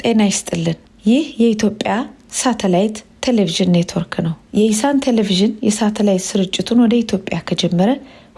ጤና ይስጥልን። ይህ የኢትዮጵያ ሳተላይት ቴሌቪዥን ኔትወርክ ነው። የኢሳን ቴሌቪዥን የሳተላይት ስርጭቱን ወደ ኢትዮጵያ ከጀመረ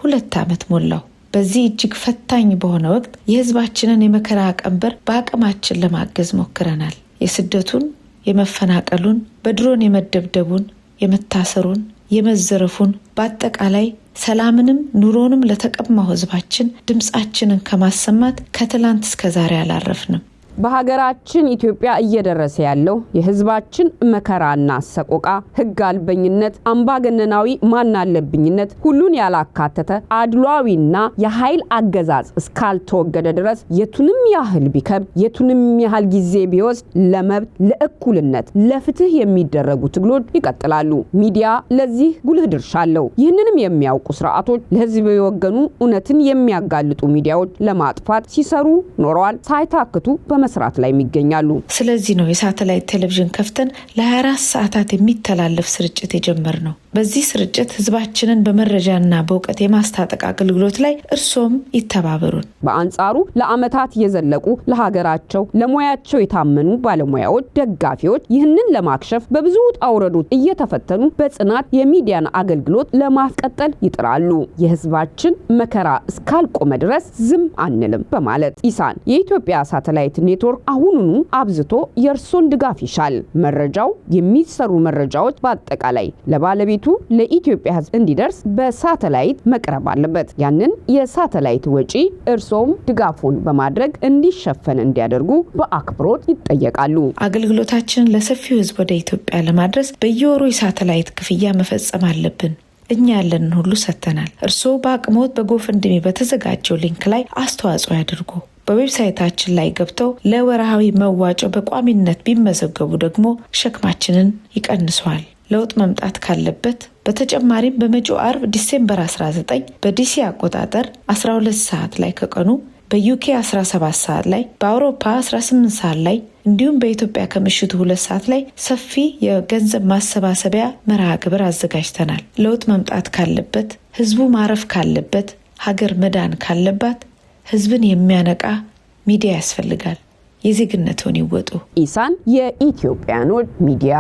2 ዓመት ሞላው። በዚህ እጅግ ፈታኝ በሆነ ወቅት የህዝባችንን የመከራ ቀንበር በአቅማችን ለማገዝ ሞክረናል። የስደቱን፣ የመፈናቀሉን፣ በድሮን የመደብደቡን፣ የመታሰሩን፣ የመዘረፉን በአጠቃላይ ሰላምንም ኑሮንም ለተቀማው ህዝባችን ድምጻችንን ከማሰማት ከትላንት እስከ ዛሬ አላረፍንም። በሀገራችን ኢትዮጵያ እየደረሰ ያለው የህዝባችን መከራና ሰቆቃ፣ ህግ አልበኝነት፣ አምባገነናዊ ማናለብኝነት፣ ሁሉን ያላካተተ አድሏዊና የኃይል አገዛዝ እስካልተወገደ ድረስ የቱንም ያህል ቢከብድ የቱንም ያህል ጊዜ ቢወስድ ለመብት፣ ለእኩልነት፣ ለፍትህ የሚደረጉ ትግሎች ይቀጥላሉ። ሚዲያ ለዚህ ጉልህ ድርሻ አለው። ይህንንም የሚያውቁ ስርዓቶች ለህዝብ የወገኑ እውነትን የሚያጋልጡ ሚዲያዎች ለማጥፋት ሲሰሩ ኖረዋል። ሳይታክቱ መስራት ላይ የሚገኛሉ። ስለዚህ ነው የሳተላይት ቴሌቪዥን ከፍተን ለ24 ሰዓታት የሚተላለፍ ስርጭት የጀመርነው። በዚህ ስርጭት ህዝባችንን በመረጃና በእውቀት የማስታጠቅ አገልግሎት ላይ እርሶም ይተባበሩን። በአንጻሩ ለአመታት የዘለቁ ለሀገራቸው ለሙያቸው የታመኑ ባለሙያዎች፣ ደጋፊዎች ይህንን ለማክሸፍ በብዙ ጣውረዶች እየተፈተኑ በጽናት የሚዲያን አገልግሎት ለማስቀጠል ይጥራሉ። የህዝባችን መከራ እስካልቆመ ድረስ ዝም አንልም በማለት ኢሳን የኢትዮጵያ ሳተላይት ኔትወርክ አሁኑኑ አብዝቶ የእርሶን ድጋፍ ይሻል። መረጃው የሚሰሩ መረጃዎች በአጠቃላይ ለባለቤቱ ለኢትዮጵያ ህዝብ እንዲደርስ በሳተላይት መቅረብ አለበት። ያንን የሳተላይት ወጪ እርሶም ድጋፉን በማድረግ እንዲሸፈን እንዲያደርጉ በአክብሮት ይጠየቃሉ። አገልግሎታችንን ለሰፊው ህዝብ ወደ ኢትዮጵያ ለማድረስ በየወሩ የሳተላይት ክፍያ መፈጸም አለብን። እኛ ያለንን ሁሉ ሰጥተናል። እርስዎ በአቅሞት በጎፈንድሚ በተዘጋጀው ሊንክ ላይ አስተዋጽኦ ያድርጉ። በዌብሳይታችን ላይ ገብተው ለወርሃዊ መዋጮ በቋሚነት ቢመዘገቡ ደግሞ ሸክማችንን ይቀንሰዋል። ለውጥ መምጣት ካለበት በተጨማሪም በመጪው አርብ ዲሴምበር 19 በዲሲ አቆጣጠር 12 ሰዓት ላይ ከቀኑ በዩኬ 17 ሰዓት ላይ በአውሮፓ 18 ሰዓት ላይ እንዲሁም በኢትዮጵያ ከምሽቱ 2 ሰዓት ላይ ሰፊ የገንዘብ ማሰባሰቢያ መርሃ ግብር አዘጋጅተናል። ለውጥ መምጣት ካለበት፣ ህዝቡ ማረፍ ካለበት፣ ሀገር መዳን ካለባት ህዝብን የሚያነቃ ሚዲያ ያስፈልጋል። የዜግነቱን ይወጡ። ኢሳን የኢትዮጵያኖች ሚዲያ።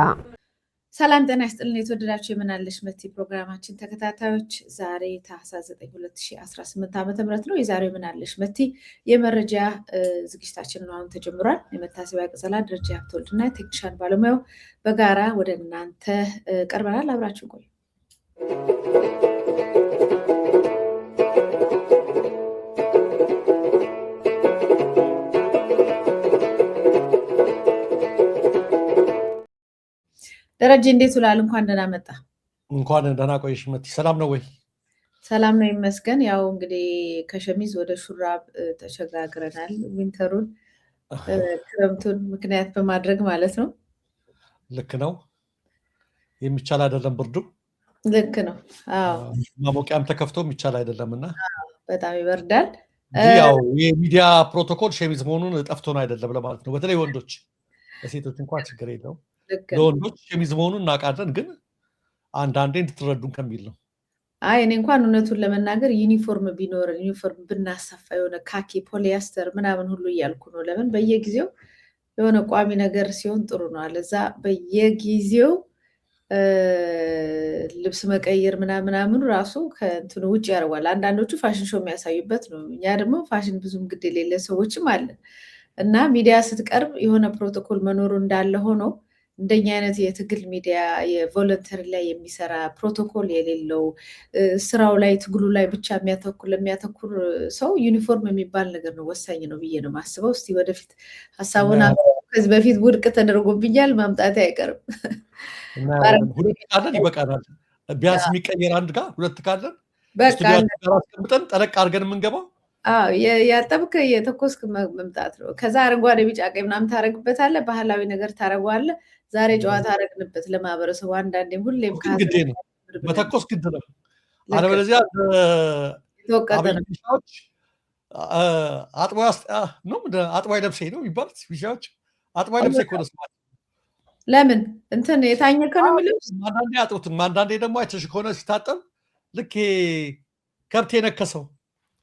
ሰላም ጤና ይስጥልን። የተወደዳችሁ የምናለሽ መቲ ፕሮግራማችን ተከታታዮች ዛሬ ታህሳስ 9 2018 ዓ.ም ነው። የዛሬው የምናለሽ መቲ የመረጃ ዝግጅታችንን አሁን ተጀምሯል። የመታሰቢያ ቅጸላ ደረጃ ሀብተወልድና ቴክኒሻን ባለሙያው በጋራ ወደ እናንተ ቀርበናል። አብራችሁ ቆዩ። ደረጀ እንዴት ውላል? እንኳን ደህና መጣ። እንኳን ደህና ቆይሽ መቲ። ሰላም ነው ወይ? ሰላም ነው ይመስገን። ያው እንግዲህ ከሸሚዝ ወደ ሹራብ ተሸጋግረናል። ዊንተሩን ክረምቱን ምክንያት በማድረግ ማለት ነው። ልክ ነው። የሚቻል አይደለም ብርዱ። ልክ ነው። አዎ ማሞቂያም ተከፍቶ የሚቻል አይደለምና በጣም ይበርዳል። ያው የሚዲያ ፕሮቶኮል ሸሚዝ መሆኑን ጠፍቶን አይደለም ለማለት ነው። በተለይ ወንዶች፣ ለሴቶች እንኳን ችግር የለውም። ለወንዶች ሸሚዝ መሆኑን እናውቃለን፣ ግን አንዳንዴ እንድትረዱን ከሚል ነው። አይ እኔ እንኳን እውነቱን ለመናገር ዩኒፎርም ቢኖረን ዩኒፎርም ብናሰፋ የሆነ ካኪ ፖሊያስተር ምናምን ሁሉ እያልኩ ነው። ለምን በየጊዜው የሆነ ቋሚ ነገር ሲሆን ጥሩ ነው። አለዛ በየጊዜው ልብስ መቀየር ምናምኑ ራሱ ከእንትኑ ውጭ ያደርጓል። አንዳንዶቹ ፋሽን ሾው የሚያሳዩበት ነው። እኛ ደግሞ ፋሽን ብዙም ግድ የሌለ ሰዎችም አለን እና ሚዲያ ስትቀርብ የሆነ ፕሮቶኮል መኖሩ እንዳለ ሆኖ እንደኛ አይነት የትግል ሚዲያ የቮለንተሪ ላይ የሚሰራ ፕሮቶኮል የሌለው ስራው ላይ ትግሉ ላይ ብቻ ለሚያተኩር ሰው ዩኒፎርም የሚባል ነገር ነው ወሳኝ ነው ብዬ ነው ማስበው። እስቲ ወደፊት ሀሳቡን ከዚህ በፊት ውድቅ ተደርጎብኛል፣ ማምጣት አይቀርም። ሁለት ካለን ይበቃናል። ቢያንስ የሚቀየር አንድ ጋር ሁለት ካለን አስቀምጠን ጠለቅ አድርገን የምንገባው ያጠብክ የተኮስክ መምጣት ነው። ከዛ አረንጓዴ ቢጫ ቀይ ምናምን ታረግበታለህ። ባህላዊ ነገር ታረገዋለህ። ዛሬ ጨዋታ አረግንበት ለማህበረሰቡ። አንዳንዴም ሁሌም ግዴ ነው መተኮስ ግድ ነው። አለበለዚያ አብሻዎች አጥባይ ለብሴ ነው የሚባሉት። ቢሻዎች አጥባይ ለብሴ እኮ ነው ስማቸው። ለምን እንትን የታኘከ ነው የሚለብስ። አንዳንዴ አጥቡትም፣ አንዳንዴ ደግሞ አይተሽ ከሆነ ሲታጠብ ልክ ከብት የነከሰው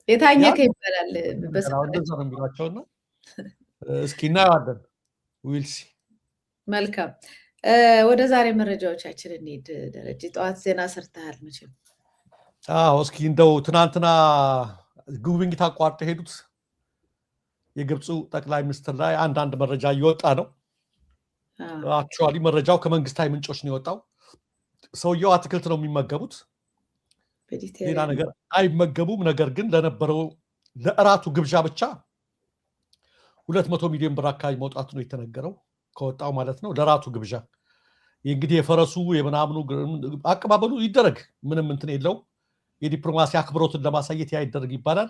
የታኘከ ይባላል። እንደዛ ነው የሚሏቸውና እስኪ እናየዋለን። ዊልሲ መልካም ወደ ዛሬ መረጃዎቻችን እንሂድ። ደረጀ ጠዋት ዜና ሰርተሃል መቼም። እስኪ እንደው ትናንትና ጉብኝት አቋርጠው ሄዱት የግብፁ ጠቅላይ ሚኒስትር ላይ አንዳንድ መረጃ እየወጣ ነው። አክቹዋሊ መረጃው ከመንግስታዊ ምንጮች ነው የወጣው። ሰውየው አትክልት ነው የሚመገቡት፣ ሌላ ነገር አይመገቡም። ነገር ግን ለነበረው ለእራቱ ግብዣ ብቻ 200 ሚሊዮን ብር አካባቢ መውጣቱ ነው የተነገረው፣ ከወጣው ማለት ነው ለእራቱ ግብዣ። እንግዲህ የፈረሱ የምናምኑ አቀባበሉ ይደረግ፣ ምንም እንትን የለው፣ የዲፕሎማሲ አክብሮትን ለማሳየት ያ ይደረግ ይባላል።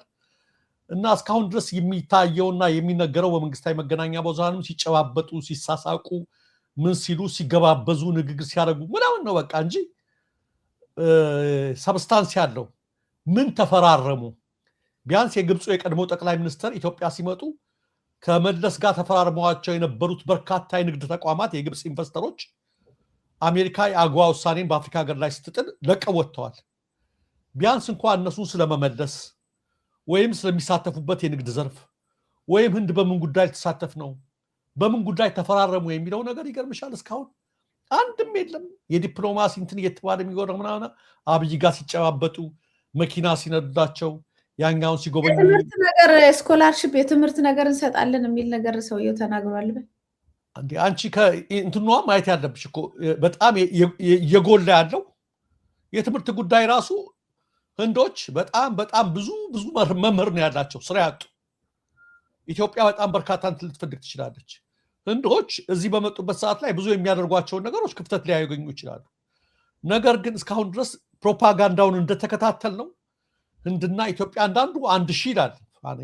እና እስካሁን ድረስ የሚታየውና የሚነገረው በመንግስታዊ መገናኛ ብዙሃንም ሲጨባበጡ፣ ሲሳሳቁ፣ ምን ሲሉ፣ ሲገባበዙ፣ ንግግር ሲያደርጉ ምናምን ነው በቃ እንጂ ሰብስታንስ ያለው ምን ተፈራረሙ? ቢያንስ የግብፁ የቀድሞ ጠቅላይ ሚኒስትር ኢትዮጵያ ሲመጡ ከመለስ ጋር ተፈራርመዋቸው የነበሩት በርካታ የንግድ ተቋማት የግብፅ ኢንቨስተሮች አሜሪካ የአግዋ ውሳኔን በአፍሪካ ሀገር ላይ ስትጥል ለቀው ወጥተዋል። ቢያንስ እንኳን እነሱን ስለመመለስ ወይም ስለሚሳተፉበት የንግድ ዘርፍ ወይም ህንድ በምን ጉዳይ ልትሳተፍ ነው፣ በምን ጉዳይ ተፈራረሙ የሚለው ነገር ይገርምሻል እስካሁን አንድም የለም። የዲፕሎማሲ እንትን እየተባለ የሚጎረው ምናምን አብይ ጋር ሲጨባበጡ መኪና ሲነዱላቸው ያኛውን ሲጎበኙ የትምህርት ነገር ስኮላርሽፕ የትምህርት ነገር እንሰጣለን የሚል ነገር ሰውየው ተናግሯል። አንቺ ከእንትኗ ማየት ያለብሽ እኮ በጣም የጎላ ያለው የትምህርት ጉዳይ ራሱ ህንዶች በጣም ብዙ መምህር ነው ያላቸው፣ ስራ ያጡ። ኢትዮጵያ በጣም በርካታ እንትን ልትፈልግ ትችላለች። ህንዶች እዚህ በመጡበት ሰዓት ላይ ብዙ የሚያደርጓቸውን ነገሮች ክፍተት ሊያገኙ ይችላሉ። ነገር ግን እስካሁን ድረስ ፕሮፓጋንዳውን እንደተከታተል ነው ህንድና ኢትዮጵያ አንዳንዱ 1000 ይላል፣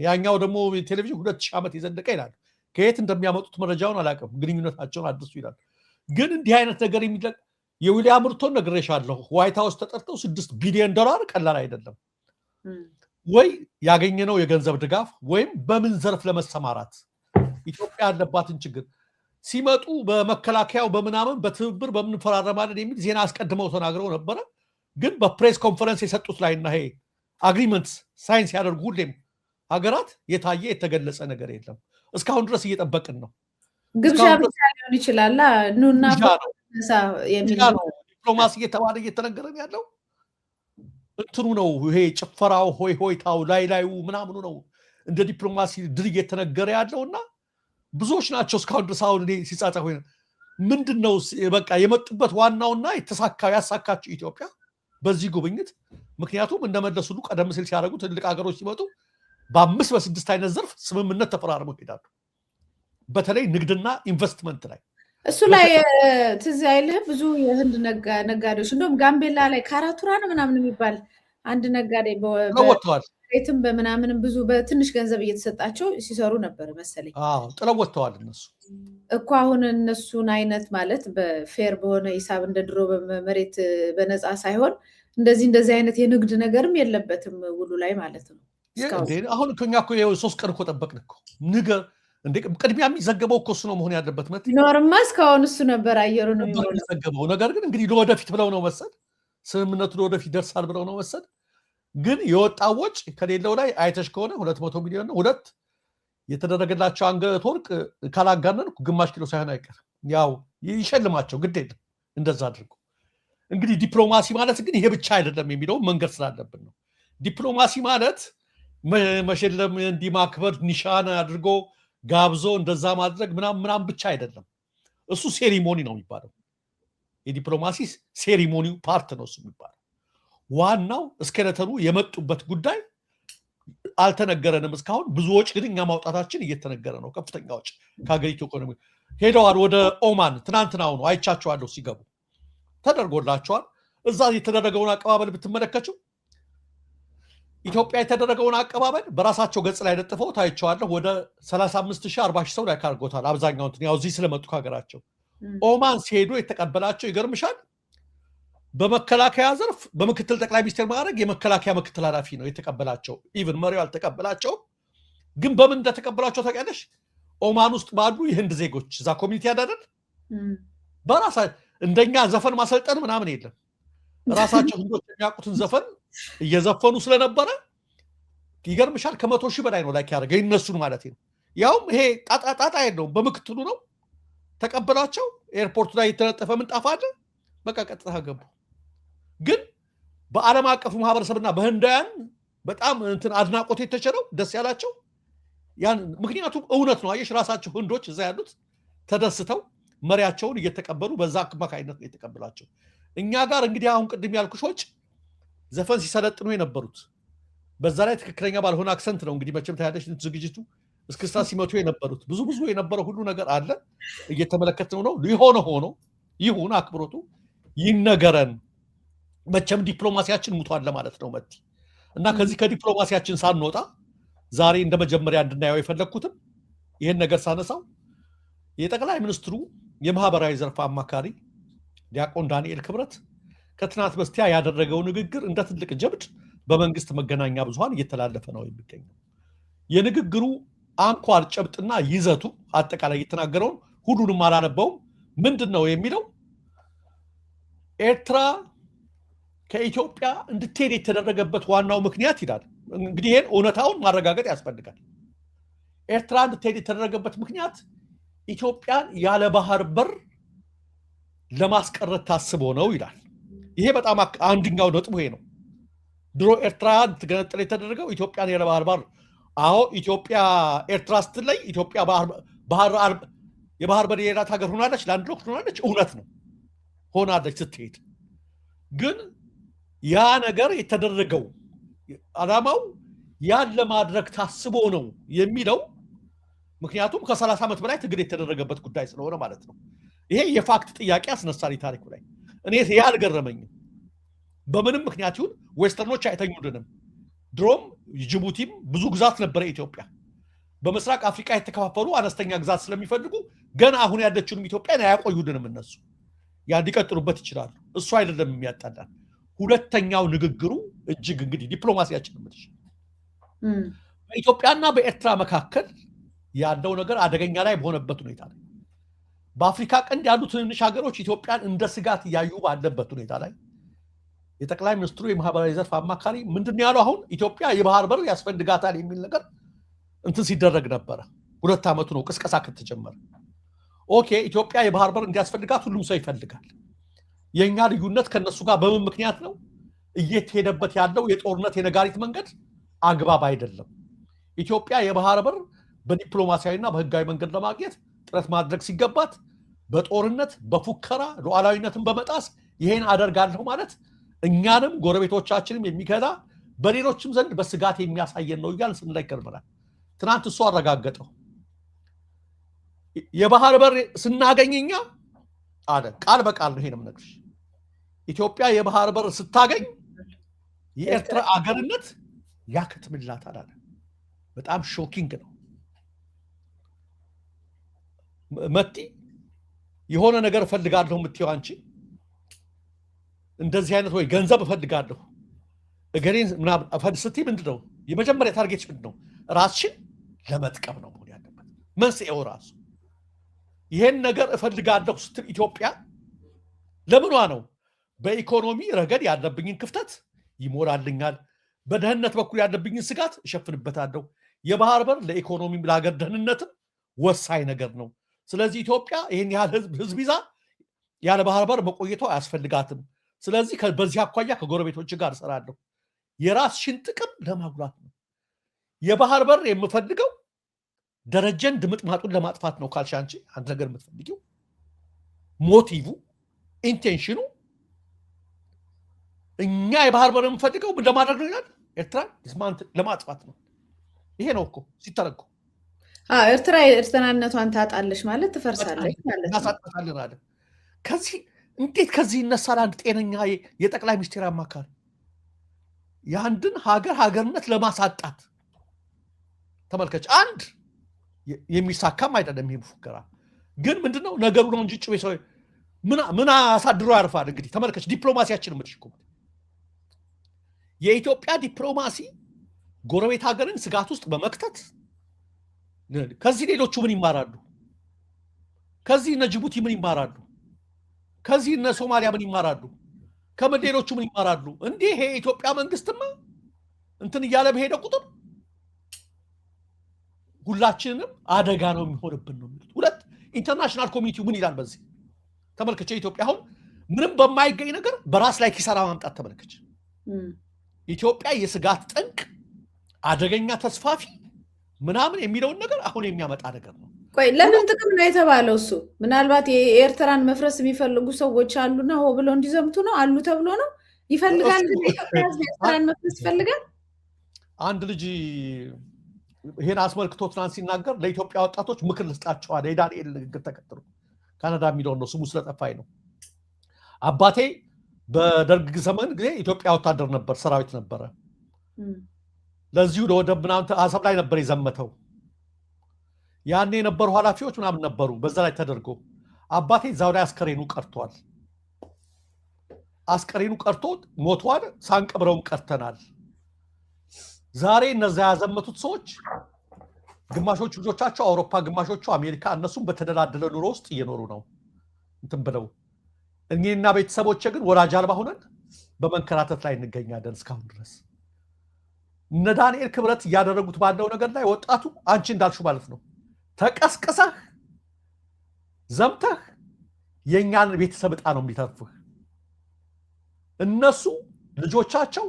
ያኛው ደግሞ ቴሌቪዥን 2000 ዓመት የዘለቀ ይላል። ከየት እንደሚያመጡት መረጃውን አላውቅም። ግንኙነታቸውን አድሱ ይላል። ግን እንዲህ አይነት ነገር የሚለቅ የዊሊያም ሩቶን ነግሬሻለሁ። ዋይት ሃውስ ተጠርተው $6 ቢሊዮን ቀላል አይደለም ወይ ያገኘነው የገንዘብ ድጋፍ ወይም በምን ዘርፍ ለመሰማራት ኢትዮጵያ ያለባትን ችግር ሲመጡ በመከላከያው በምናምን በትብብር በምንፈራረማለን የሚል ዜና አስቀድመው ተናግረው ነበረ። ግን በፕሬስ ኮንፈረንስ የሰጡት ላይና ይሄ አግሪመንት ሳይንስ ያደርጉ ሁሌም ሀገራት የታየ የተገለጸ ነገር የለም። እስካሁን ድረስ እየጠበቅን ነው። ግብዣ ብቻ ሊሆን ይችላል። ኑና ዲፕሎማሲ እየተባለ እየተነገረን ያለው እንትኑ ነው። ይሄ ጭፈራው ሆይ ሆይታው ላዩ ምናምኑ ነው እንደ ዲፕሎማሲ ድል እየተነገረ ያለውና ብዙዎች ናቸው እስካሁን ድረስ አሁን ሲጻጻፉ ምንድነው በቃ የመጡበት ዋናውና ያሳካችው ኢትዮጵያ በዚህ ጉብኝት። ምክንያቱም እንደመለሱ ሁሉ ቀደም ሲል ሲያደርጉ ትልቅ ሀገሮች ሲመጡ በ5 በ6 አይነት ዘርፍ ስምምነት ተፈራርመው ይሄዳሉ። በተለይ ንግድና ኢንቨስትመንት ላይ እሱ ላይ ትዝ አይልህ ብዙ የህንድ ነጋዴዎች እንደውም ጋምቤላ ላይ ካራቱራ ነው ምናምን የሚባል አንድ ነጋዴ ወጥተዋል። ቤትም በምናምንም ብዙ በትንሽ ገንዘብ እየተሰጣቸው ሲሰሩ ነበር መሰለኝ። ጥለው ወጥተዋል እነሱ እኮ። አሁን እነሱን አይነት ማለት በፌር በሆነ ሂሳብ እንደ ድሮ በመሬት በነፃ ሳይሆን እንደዚህ አይነት የንግድ ነገርም የለበትም ውሉ ላይ ማለት ነው። አሁን እኛ እኮ 3 ቀን እኮ ጠበቅን እኮ ንገር እንዴ። ቅድሚያ የሚዘገበው እኮ እሱ ነው መሆን ያለበት። ኖርማ እስካሁን እሱ ነበር አየሩ ነው የሚዘገበው። ነገር ግን እንግዲህ ለወደፊት ብለው ነው መሰል ስምምነቱ ለወደፊት ደርሳል ብለው ነው መሰል። ግን የወጣው ወጪ ከሌለው ላይ አይተሽ ከሆነ 200 ሚሊዮን ነው። 2 የተደረገላቸው አንገት ወርቅ ካላጋነን ግማሽ ኪሎ ሳይሆን አይቀርም። ያው ይሸልማቸው ግድ የለም እንደዛ አድርጎ። እንግዲህ ዲፕሎማሲ ማለት ግን ይሄ ብቻ አይደለም የሚለው መንገድ ስላለብን ነው። ዲፕሎማሲ ማለት መሸለም እንዲህ ማክበር ኒሻን አድርጎ ጋብዞ እንደዛ ማድረግ ምናምን ብቻ አይደለም። እሱ ሴሪሞኒ ነው የሚባለው። የዲፕሎማሲ ሴሪሞኒው ፓርት ነው እሱ የሚባለው። ዋናው እስከለተኑ የመጡበት ጉዳይ አልተነገረንም እስካሁን። ብዙ ወጪ ግን እኛ ማውጣታችን እየተነገረ ነው። ከፍተኛ ወጪ ከሀገሪቱ ኢኮኖሚ ሄደዋል። ወደ ኦማን ትናንትናው ነው አይቻቸዋለሁ። ሲገቡ ተደርጎላቸዋል። እዛ የተደረገውን አቀባበል ብትመለከችው ኢትዮጵያ የተደረገውን አቀባበል በራሳቸው ገጽ ላይ ለጥፈው ታይቸዋለሁ። ወደ 35,000-40,000 ሰው ላይ ካርጎታል። አብዛኛውን ያው እዚህ ስለመጡ ከሀገራቸው ኦማን ሲሄዱ የተቀበላቸው ይገርምሻል። በመከላከያ ዘርፍ በምክትል ጠቅላይ ሚኒስትር ማዕረግ የመከላከያ ምክትል ኃላፊ ነው የተቀበላቸው። ኢቭን መሪው አልተቀበላቸውም። ግን በምን እንደተቀበላቸው ታውቂያለሽ? ኦማን ውስጥ ባሉ የህንድ ዜጎች እዛ ኮሚኒቲ ያዳደል በራሳ እንደኛ ዘፈን ማሰልጠን ምናምን የለም። ራሳቸው ህንዶች የሚያውቁትን ዘፈን እየዘፈኑ ስለነበረ ይገርምሻል ከ100,000 በላይ ነው ላይክ ያደረገ ይነሱን ማለት ነው። ያውም ይሄ ጣጣ የለውም በምክትሉ ነው ተቀበሏቸው። ኤርፖርት ላይ የተነጠፈ ምንጣፍ አለ። በቃ ቀጥታ ገቡ። ግን በዓለም አቀፉ ማህበረሰብና በህንዳውያን በጣም እንትን አድናቆት የተቸረው ደስ ያላቸው ያን ምክንያቱም እውነት ነው። አየሽ ራሳቸው ህንዶች እዛ ያሉት ተደስተው መሪያቸውን እየተቀበሉ በዛ አማካይነት ነው የተቀበሏቸው። እኛ ጋር እንግዲህ አሁን ቅድም ያልኩሾች ዘፈን ሲሰለጥኑ የነበሩት በዛ ላይ ትክክለኛ ባልሆነ አክሰንት ነው እንግዲህ መቼም ታያለሽ ዝግጅቱ እስክስታ ሲመቱ የነበሩት ብዙ የነበረው ሁሉ ነገር አለ እየተመለከትነው ነው። ሊሆነ ሆኖ ይሁን አክብሮቱ ይነገረን። መቼም ዲፕሎማሲያችን ሙቷል ለማለት ነው መቲ እና ከዚህ ከዲፕሎማሲያችን ሳንወጣ ዛሬ እንደመጀመሪያ እንድናየው የፈለግኩትም ይሄን ነገር ሳነሳው የጠቅላይ ሚኒስትሩ የማህበራዊ ዘርፍ አማካሪ ዲያቆን ዳንኤል ክብረት ከትናንት በስቲያ ያደረገው ንግግር እንደ ትልቅ ጀብድ በመንግስት መገናኛ ብዙሃን እየተላለፈ ነው የሚገኘው። የንግግሩ አንኳር ጨብጥና ይዘቱ አጠቃላይ የተናገረውን ሁሉንም አላነበውም። ምንድነው የሚለው? ኤርትራ ከኢትዮጵያ እንድትሄድ የተደረገበት ዋናው ምክንያት ይላል። እንግዲህ ይሄን እውነታውን ማረጋገጥ ያስፈልጋል። ኤርትራ እንድትሄድ የተደረገበት ምክንያት ኢትዮጵያን ያለ ባህር በር ለማስቀረት ታስቦ ነው ይላል። ይሄ በጣም አንድኛው ነጥቡ ይሄ ነው። ድሮ ኤርትራ እንድትገነጠል የተደረገው ኢትዮጵያን ያለ ባህር በር አዎ ኢትዮጵያ ኤርትራ ስትለይ ኢትዮጵያ የባህር በር የሌላት ሀገር ሆናለች፣ ላንድ ሎክ ሆናለች። እውነት ነው ሆናለች ስትሄድ። ግን ያ ነገር የተደረገው ዓላማው ያን ለማድረግ ታስቦ ነው የሚለው ምክንያቱም ከ30 ዓመት በላይ ትግል የተደረገበት ጉዳይ ስለሆነ ማለት ነው። ይሄ የፋክት ጥያቄ አስነሳሪ ታሪኩ ላይ እኔ ይሄ አልገረመኝም። በምንም ምክንያት ይሁን ዌስተርኖች አይተኙልንም። ድሮም ጅቡቲም ብዙ ግዛት ነበረ ኢትዮጵያ። በምስራቅ አፍሪካ የተከፋፈሉ አነስተኛ ግዛት ስለሚፈልጉ ገና አሁን ያለችውንም ኢትዮጵያን አያቆዩልንም። እነሱ ያ ሊቀጥሉበት ይችላሉ። እሱ አይደለም የሚያጣላን። ሁለተኛው ንግግሩ እጅግ እንግዲህ ዲፕሎማሲያችን ምንድነው በኢትዮጵያና በኤርትራ መካከል ያለው ነገር አደገኛ ላይ በሆነበት ሁኔታ ላይ በአፍሪካ ቀንድ ያሉ ትንንሽ ሀገሮች ኢትዮጵያን እንደ ስጋት እያዩ ባለበት ሁኔታ ላይ የጠቅላይ ሚኒስትሩ የማህበራዊ ዘርፍ አማካሪ ምንድነው ያለው? አሁን ኢትዮጵያ የባህር በር ያስፈልጋታል የሚል ነገር እንትን ሲደረግ ነበረ። 2 ዓመቱ ነው ቅስቀሳ ከተጀመረ። ኦኬ ኢትዮጵያ የባህር በር እንዲያስፈልጋት ሁሉም ሰው ይፈልጋል። የኛ ልዩነት ከነሱ ጋር በምን ምክንያት ነው? እየተሄደበት ያለው የጦርነት የነጋሪት መንገድ አግባብ አይደለም። ኢትዮጵያ የባህር በር በዲፕሎማሲያዊና በህጋዊ መንገድ ለማግኘት ጥረት ማድረግ ሲገባት በጦርነት በፉከራ ሉዓላዊነትን በመጣስ ይሄን አደርጋለሁ ማለት እኛንም ጎረቤቶቻችንም የሚከዳ በሌሎችም ዘንድ በስጋት የሚያሳየን ነው እያልን ስንላይ ከርመናል። ትናንት እሱ አረጋገጠው። የባህር በር ስናገኝኛ አለ ቃል በቃል ነው። ይሄንም ነገር ኢትዮጵያ የባህር በር ስታገኝ የኤርትራ አገርነት ያከትምላታል አለ። በጣም ሾኪንግ ነው። መቲ የሆነ ነገር እፈልጋለሁ የምትይው አንቺ እንደዚህ አይነት ወይ ገንዘብ እፈልጋለሁ እገሌን ምናምን ስትይ ምንድነው የመጀመሪያ ታርጌትሽ ምንድነው? ራስሽን ለመጥቀም ነው መሆን ያለበት መንስኤው ራሱ። ይሄን ነገር እፈልጋለሁ ስትል ኢትዮጵያ ለምኗ ነው? በኢኮኖሚ ረገድ ያለብኝን ክፍተት ይሞላልኛል፣ በደህንነት በኩል ያለብኝን ስጋት እሸፍንበታለሁ። የባህር በር ለኢኮኖሚም ለሀገር ደህንነትም ወሳኝ ነገር ነው። ስለዚህ ኢትዮጵያ ይሄን ያህል ህዝብ ይዛ ያለ ባህር በር መቆየቷ አያስፈልጋትም። ስለዚህ በዚህ አኳያ ከጎረቤቶች ጋር እሰራለሁ። የራስሽን ጥቅም ለማጉላት ነው። የባህር በር የምፈልገው ደረጀን ድምጥማጡን ለማጥፋት ነው ካልሽ አንቺ አንድ ነገር የምትፈልጊው ሞቲቭ ኢንቴንሽኑ እኛ የባህር በር የምፈልገው ምን ለማድረግ ነው ይላል? ኤርትራ ለማጥፋት ነው። ይሄ ነው እኮ ሲተረጎም። ኤርትራ ኤርትራነቷን ታጣለች ማለት ትፈርሳለች ማለት ነው። ከዚህ እንዴት ከዚህ ይነሳል? አንድ ጤነኛ የጠቅላይ ሚኒስትር አማካሪ የአንድን ሀገርነት ለማሳጣት ተመልከች። አንድ የሚሳካም አይደለም ይሄ ፉከራ። ግን ምንድነው ነገሩ ነው እንጂ ጭቤ ሰው ምን አሳድሮ ያርፋል? እንግዲህ ተመልከች ዲፕሎማሲያችን ምትሽኩ የኢትዮጵያ ዲፕሎማሲ ጎረቤት ሀገርን ስጋት ውስጥ በመክተት ከዚህ ሌሎቹ ምን ይማራሉ? ከዚህ እነ ጅቡቲ ምን ይማራሉ? ከዚህ እነ ሶማሊያ ምን ይማራሉ? ከመሌሎቹ ምን ይማራሉ? እንዲህ ይሄ የኢትዮጵያ መንግስትማ እንትን እያለ በሄደ ቁጥር ሁላችንንም አደጋ ነው የሚሆንብን ነው የሚሉት። ሁለት ኢንተርናሽናል ኮሚኒቲው ምን ይላል በዚህ ተመልከች። ኢትዮጵያ አሁን ምንም በማይገኝ ነገር በራስ ላይ ኪሳራ ማምጣት ተመልከች። ኢትዮጵያ የስጋት ጠንቅ አደገኛ ተስፋፊ ምናምን የሚለውን ነገር አሁን የሚያመጣ ነገር ነው። ቆይ ለምን ጥቅም ነው የተባለው? እሱ ምናልባት የኤርትራን መፍረስ የሚፈልጉ ሰዎች አሉና ሆ ብለው እንዲዘምቱ ነው አሉ ተብሎ ነው ይፈልጋል። ኢትዮጵያ ኤርትራን መፍረስ ይፈልጋል። አንድ ልጅ ይሄን አስመልክቶ ትናንት ሲናገር ለኢትዮጵያ ወጣቶች ምክር ልስጣቸዋል። የዳንኤል ንግግር ተከትሎ ካናዳ የሚለው ነው ስሙ ስለጠፋኝ ነው። አባቴ በደርግ ዘመን ጊዜ ኢትዮጵያ ወታደር ነበር፣ ሰራዊት ነበረ። ለዚሁ ለወደብ ምናምን አሰብ ላይ ነበር የዘመተው። ያኔ የነበሩ ኃላፊዎች ምናምን ነበሩ በዛ ላይ ተደርጎ አባቴ እዛው ላይ አስከሬኑ ቀርቷል። አስከሬኑ ቀርቶ ሞቷል። ሳንቀብረውም ቀርተናል። ዛሬ እነዛ ያዘመቱት ሰዎች ግማሾቹ ልጆቻቸው አውሮፓ፣ ግማሾቹ አሜሪካ፣ እነሱም በተደላደለ ኑሮ ውስጥ እየኖሩ ነው እንትን ብለው። እኔና ቤተሰቦቼ ግን ወላጅ አልባ ሆነን በመንከራተት ላይ እንገኛለን እስካሁን ድረስ። እነ ዳንኤል ክብረት እያደረጉት ባለው ነገር ላይ ወጣቱ አንቺ እንዳልሽው ማለት ነው ተቀስቅሰህ ዘምተህ የኛን ቤተሰብ ዕጣ ነው የሚተርፍህ። እነሱ ልጆቻቸው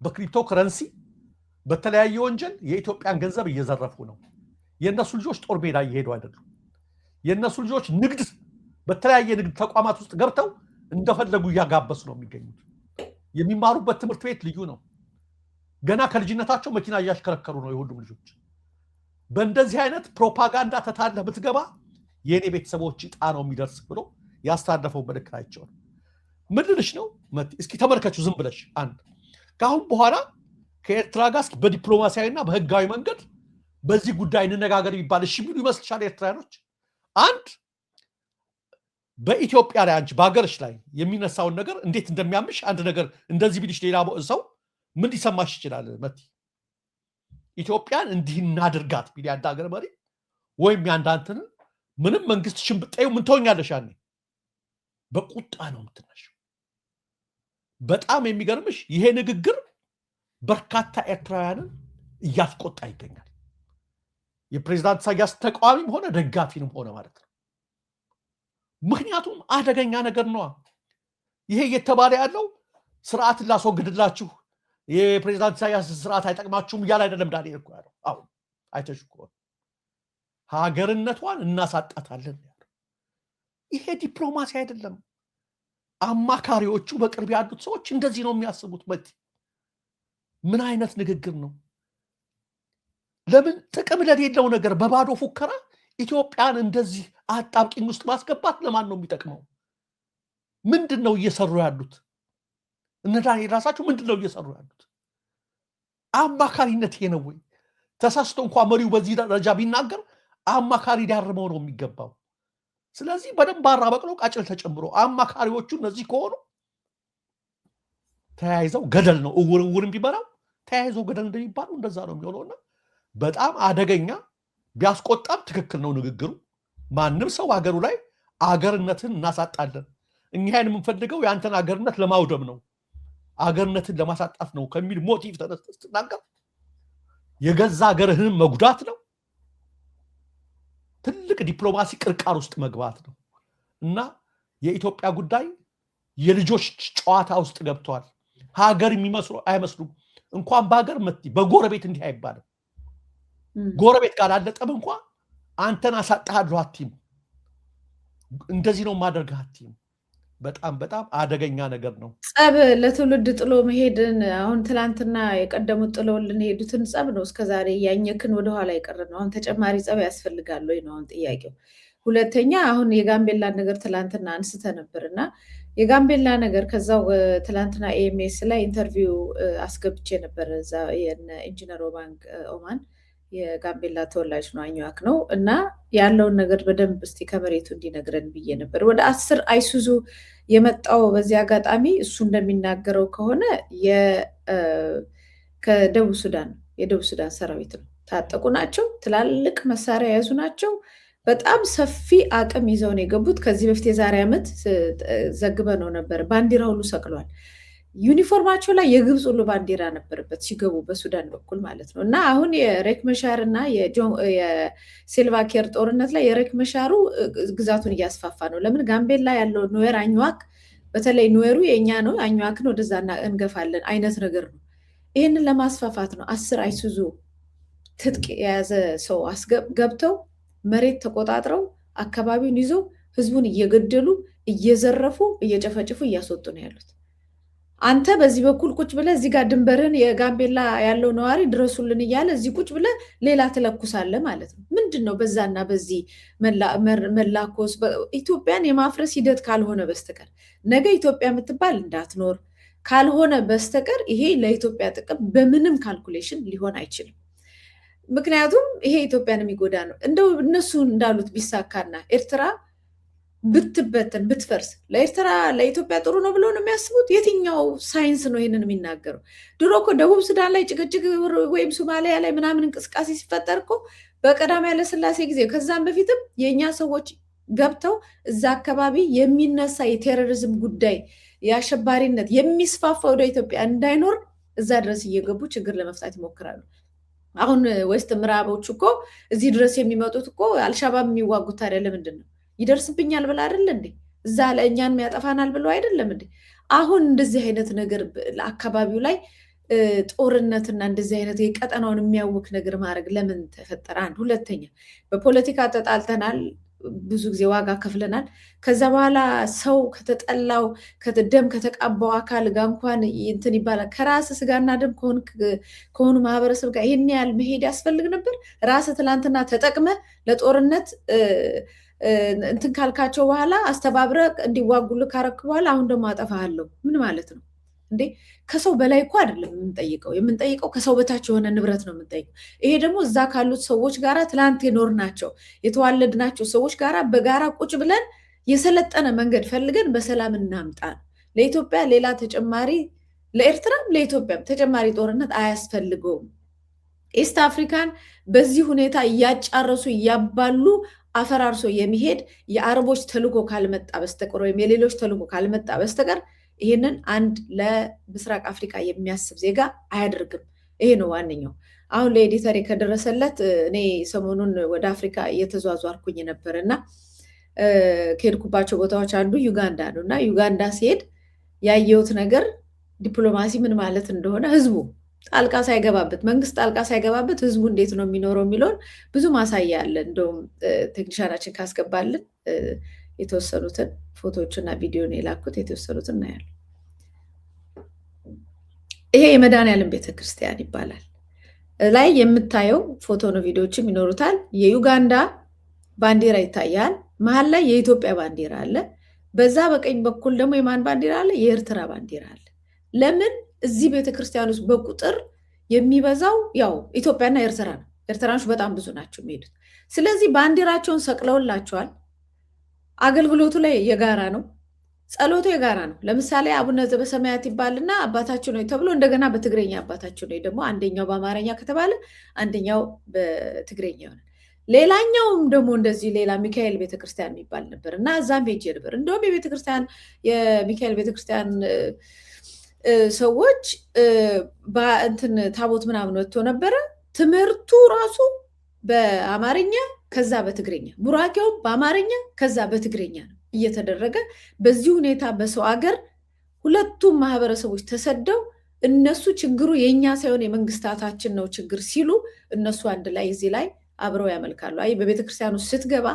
በክሪፕቶ ከረንሲ በተለያየ ወንጀል የኢትዮጵያን ገንዘብ እየዘረፉ ነው። የእነሱ ልጆች ጦር ሜዳ እየሄዱ አይደሉም። የእነሱ ልጆች ንግድ በተለያየ ንግድ ተቋማት ውስጥ ገብተው እንደፈለጉ እያጋበሱ ነው የሚገኙት። የሚማሩበት ትምህርት ቤት ልዩ ነው። ገና ከልጅነታቸው መኪና እያሽከረከሩ ነው የሁሉም ልጆች። በእንደዚህ አይነት ፕሮፓጋንዳ ተታለህ ብትገባ የኔ ቤተሰቦች ዕጣ ነው የሚደርስ ብሎ ያስተላለፈው መልእክት አይቼው ነው። ምን ልልሽ ነው እስኪ ተመልከቹ ዝም ብለሽ። አንድ ከአሁን በኋላ ከኤርትራ ጋር በዲፕሎማሲያዊና በህጋዊ መንገድ በዚህ ጉዳይ እንነጋገር ይባል እሺ ቢሉ ይመስልሻል ኤርትራኖች? አንድ በኢትዮጵያ ላይ አንቺ በሀገርሽ ላይ የሚነሳውን ነገር እንዴት እንደሚያምሽ አንድ ነገር እንደዚህ ቢልሽ ሌላ ሰው ምን ሊሰማሽ ይችላል? መቲ ኢትዮጵያን እንዲህ እናድርጋት ቢል ያንድ ሀገር መሪ ወይም ያንዳንተን ምንም መንግስት ሽምብጣዩ ምን ትሆኛለሽ? ያኔ በቁጣ ነው የምትነሺው። በጣም የሚገርምሽ ይሄ ንግግር በርካታ ኤርትራውያንን እያስቆጣ ይገኛል። የፕሬዝዳንት ኢሳያስ ተቃዋሚም ሆነ ደጋፊንም ሆነ ማለት ነው። ምክንያቱም አደገኛ ነገር ነው ይሄ እየተባለ ያለው። ስርዓትን ላስወግድላችሁ የፕሬዝዳንት ኢሳያስ ስርዓት አይጠቅማችሁም እያለ አይደለም ዳንኤል እኮ ያለው። አሁን አይተሽ እኮ ሀገርነቷን እናሳጣታለን ያለው። ይሄ ዲፕሎማሲ አይደለም። አማካሪዎቹ በቅርብ ያሉት ሰዎች እንደዚህ ነው የሚያስቡት። መቲ ምን አይነት ንግግር ነው? ለምን ጥቅም ለሌለው ነገር በባዶ ፉከራ ኢትዮጵያን እንደዚህ አጣብቂኝ ውስጥ ማስገባት ለማን ነው የሚጠቅመው? ምንድን ነው እየሰሩ ያሉት? እነ ዳንኤል ራሳቸው ምንድን ነው እየሰሩ ያሉት? አማካሪነት ይሄ ነው ወይ? ተሳስቶ እንኳን መሪው በዚህ ደረጃ ቢናገር አማካሪ ሊያርመው ነው የሚገባው። ስለዚህ በደንብ ባራ በቅሎ ቃጭል ተጨምሮ አማካሪዎቹ እነዚህ ከሆኑ ተያይዘው ገደል ነው። እውርም ቢበራው ተያይዘው ገደል እንደሚባለው እንደዛ ነው የሚሆነውና በጣም አደገኛ ቢያስቆጣም ትክክል ነው ንግግሩ። ማንም ሰው ሀገሩ ላይ አገርነትን እናሳጣለን እኛን የምንፈልገው ያንተን አገርነት ለማውደም ነው አገርነትን ለማሳጣት ነው ከሚል ሞቲቭ ተነስተህ ስትናገር የገዛ አገርህን መጉዳት ነው። ትልቅ ዲፕሎማሲ ቅርቃር ውስጥ መግባት ነው እና የኢትዮጵያ ጉዳይ የልጆች ጨዋታ ውስጥ ገብቷል። ሀገር የሚመስሉ አይመስሉም። እንኳን በሀገር መጥቲ በጎረቤት እንዲህ አይባልም። ጎረቤት ጋር አለጠም እንኳን አንተን አሳጣሃለሁ አትይም። እንደዚህ ነው ማደርግህ አትይም። በጣም በጣም አደገኛ ነገር ነው። ጸብ ለትውልድ ጥሎ መሄድን አሁን ትላንትና የቀደሙት ጥለውልን ሄዱትን ጸብ ነው እስከዛሬ ያኘክን ወደኋላ የቀረን ነው። አሁን ተጨማሪ ጸብ ያስፈልጋል ወይ ነው አሁን ጥያቄው። ሁለተኛ አሁን የጋምቤላ ነገር ትላንትና አንስተ ነበርና የጋምቤላ ነገር ከዛው ትላንትና ኤኤምኤስ ላይ ኢንተርቪው አስገብቼ ነበር። እዛ የኢንጂነር ኦባንግ ኦማን የጋምቤላ ተወላጅ ነው፣ አኝዋክ ነው እና ያለውን ነገር በደንብ እስቲ ከመሬቱ እንዲነግረን ብዬ ነበር። ወደ 10 አይሱዙ የመጣው በዚህ አጋጣሚ እሱ እንደሚናገረው ከሆነ ከደቡብ ሱዳን የደቡብ ሱዳን ሰራዊት ነው። ታጠቁ ናቸው፣ ትላልቅ መሳሪያ የያዙ ናቸው። በጣም ሰፊ አቅም ይዘው ነው የገቡት። ከዚህ በፊት የዛሬ ዓመት ዘግበ ነው ነበር። ባንዲራ ሁሉ ሰቅሏል። ዩኒፎርማቸው ላይ የግብፅ ሁሉ ባንዲራ ነበረበት ሲገቡ በሱዳን በኩል ማለት ነው። እና አሁን የሬክ መሻር እና የሲልቫኪር ጦርነት ላይ የሬክ መሻሩ ግዛቱን እያስፋፋ ነው። ለምን ጋምቤላ ያለው ኑዌር አኝዋክ፣ በተለይ ኑዌሩ የእኛ ነው፣ አኝዋክን ወደዛ እንገፋለን አይነት ነገር ነው። ይህንን ለማስፋፋት ነው 10 አይሱዙ ትጥቅ የያዘ ሰው ገብተው መሬት ተቆጣጥረው አካባቢውን ይዘው ህዝቡን እየገደሉ እየዘረፉ እየጨፈጭፉ እያስወጡ ነው ያሉት። አንተ በዚህ በኩል ቁጭ ብለህ እዚህ ጋር ድንበርህን የጋምቤላ ያለው ነዋሪ ድረሱልን እያለ እዚህ ቁጭ ብለህ ሌላ ትለኩሳለህ ማለት ነው። ምንድን ነው በዛና በዚህ መላኮስ? ኢትዮጵያን የማፍረስ ሂደት ካልሆነ በስተቀር ነገ ኢትዮጵያ የምትባል እንዳትኖር ካልሆነ በስተቀር ይሄ ለኢትዮጵያ ጥቅም በምንም ካልኩሌሽን ሊሆን አይችልም። ምክንያቱም ይሄ ኢትዮጵያን የሚጎዳ ነው። እንደው እነሱ እንዳሉት ቢሳካና ኤርትራ ብትበተን ብትፈርስ ለኤርትራ ለኢትዮጵያ ጥሩ ነው ብለው ነው የሚያስቡት? የትኛው ሳይንስ ነው ይሄንን የሚናገረው? ድሮ እኮ ደቡብ ሱዳን ላይ ጭቅጭቅ ወይም ሶማሊያ ላይ ምናምን እንቅስቃሴ ሲፈጠር እኮ በቀዳማዊ ኃይለ ሥላሴ ጊዜ ከዛም በፊትም የእኛ ሰዎች ገብተው እዛ አካባቢ የሚነሳ የቴሮሪዝም ጉዳይ የአሸባሪነት የሚስፋፋ ወደ ኢትዮጵያ እንዳይኖር እዛ ድረስ እየገቡ ችግር ለመፍታት ይሞክራሉ። አሁን ወስት ምዕራቦች እኮ እዚህ ድረስ የሚመጡት እኮ አልሻባብ የሚዋጉት ታዲያ ለምንድን ነው? ይደርስብኛል ብላ አይደለ እንዴ? እዛ ለእኛን ያጠፋናል ብሎ አይደለም እንዴ? አሁን እንደዚህ አይነት ነገር ለአካባቢው ላይ ጦርነትና እንደዚህ አይነት የቀጠናውን የሚያውክ ነገር ማድረግ ለምን ተፈጠረ? አንድ ሁለተኛ በፖለቲካ ተጣልተናል፣ ብዙ ጊዜ ዋጋ ከፍለናል። ከዛ በኋላ ሰው ከተጠላው ደም ከተቃባው አካል ጋር እንኳን እንትን ይባላል። ከራስ ስጋና ደም ከሆኑ ማህበረሰብ ጋር ይህን ያህል መሄድ ያስፈልግ ነበር? ራስ ትላንትና ተጠቅመ ለጦርነት እንትን ካልካቸው በኋላ አስተባብረ እንዲዋጉልህ ካረክ በኋላ አሁን ደግሞ አጠፋሃለሁ ምን ማለት ነው እንዴ? ከሰው በላይ እኮ አይደለም የምንጠይቀው ከሰው በታች የሆነ ንብረት ነው የምንጠይቀው። ይሄ ደግሞ እዛ ካሉት ሰዎች ጋራ ትላንት የኖርናቸው የተዋለድናቸው ሰዎች ጋራ በጋራ ቁጭ ብለን የሰለጠነ መንገድ ፈልገን በሰላም እናምጣ ነው። ለኢትዮጵያ ሌላ ተጨማሪ ለኤርትራም ለኢትዮጵያም ተጨማሪ ጦርነት አያስፈልገውም። ኢስት አፍሪካን በዚህ ሁኔታ እያጫረሱ እያባሉ አፈራርሶ የሚሄድ የአረቦች ተልዕኮ ካልመጣ በስተቀር ወይም የሌሎች ተልዕኮ ካልመጣ በስተቀር ይህንን አንድ ለምስራቅ አፍሪካ የሚያስብ ዜጋ አያደርግም። ይሄ ነው ዋነኛው። አሁን ለኤዲተር ከደረሰለት እኔ ሰሞኑን ወደ አፍሪካ እየተዟዟርኩኝ ነበር እና ከሄድኩባቸው ቦታዎች አንዱ ዩጋንዳ ነው እና ዩጋንዳ ሲሄድ ያየሁት ነገር ዲፕሎማሲ ምን ማለት እንደሆነ ህዝቡ ጣልቃ ሳይገባበት መንግስት ጣልቃ ሳይገባበት ህዝቡ እንዴት ነው የሚኖረው የሚለውን ብዙ ማሳያ አለ። እንደውም ቴክኒሻናችን ካስገባልን የተወሰኑትን ፎቶዎችና ቪዲዮን የላኩት የተወሰኑትን እናያለን። ይሄ የመድኃኔዓለም ቤተክርስቲያን ይባላል። ላይ የምታየው ፎቶ ነው፣ ቪዲዮዎችም ይኖሩታል። የዩጋንዳ ባንዲራ ይታያል። መሀል ላይ የኢትዮጵያ ባንዲራ አለ። በዛ በቀኝ በኩል ደግሞ የማን ባንዲራ አለ? የኤርትራ ባንዲራ አለ። ለምን እዚህ ቤተክርስቲያን ውስጥ በቁጥር የሚበዛው ያው ኢትዮጵያና ኤርትራ ነው። ኤርትራኖች በጣም ብዙ ናቸው የሚሄዱት። ስለዚህ ባንዲራቸውን ሰቅለውላቸዋል። አገልግሎቱ ላይ የጋራ ነው፣ ጸሎቱ የጋራ ነው። ለምሳሌ አቡነ ዘበሰማያት ይባልና አባታችን ነው ተብሎ እንደገና በትግረኛ አባታችን ነው ደግሞ አንደኛው በአማርኛ ከተባለ አንደኛው በትግረኛ ይሆናል። ሌላኛውም ደግሞ እንደዚህ ሌላ ሚካኤል ቤተክርስቲያን የሚባል ነበር እና እዛም ሄጄ ነበር። እንደውም የሚካኤል ቤተክርስቲያን ሰዎች እንትን ታቦት ምናምን ወጥቶ ነበረ። ትምህርቱ ራሱ በአማርኛ ከዛ በትግረኛ፣ ቡራኬውም በአማርኛ ከዛ በትግረኛ ነው እየተደረገ። በዚህ ሁኔታ በሰው አገር ሁለቱም ማህበረሰቦች ተሰደው እነሱ ችግሩ የኛ ሳይሆን የመንግስታታችን ነው ችግር ሲሉ እነሱ አንድ ላይ እዚህ ላይ አብረው ያመልካሉ። አይ በቤተክርስቲያኑ ስትገባ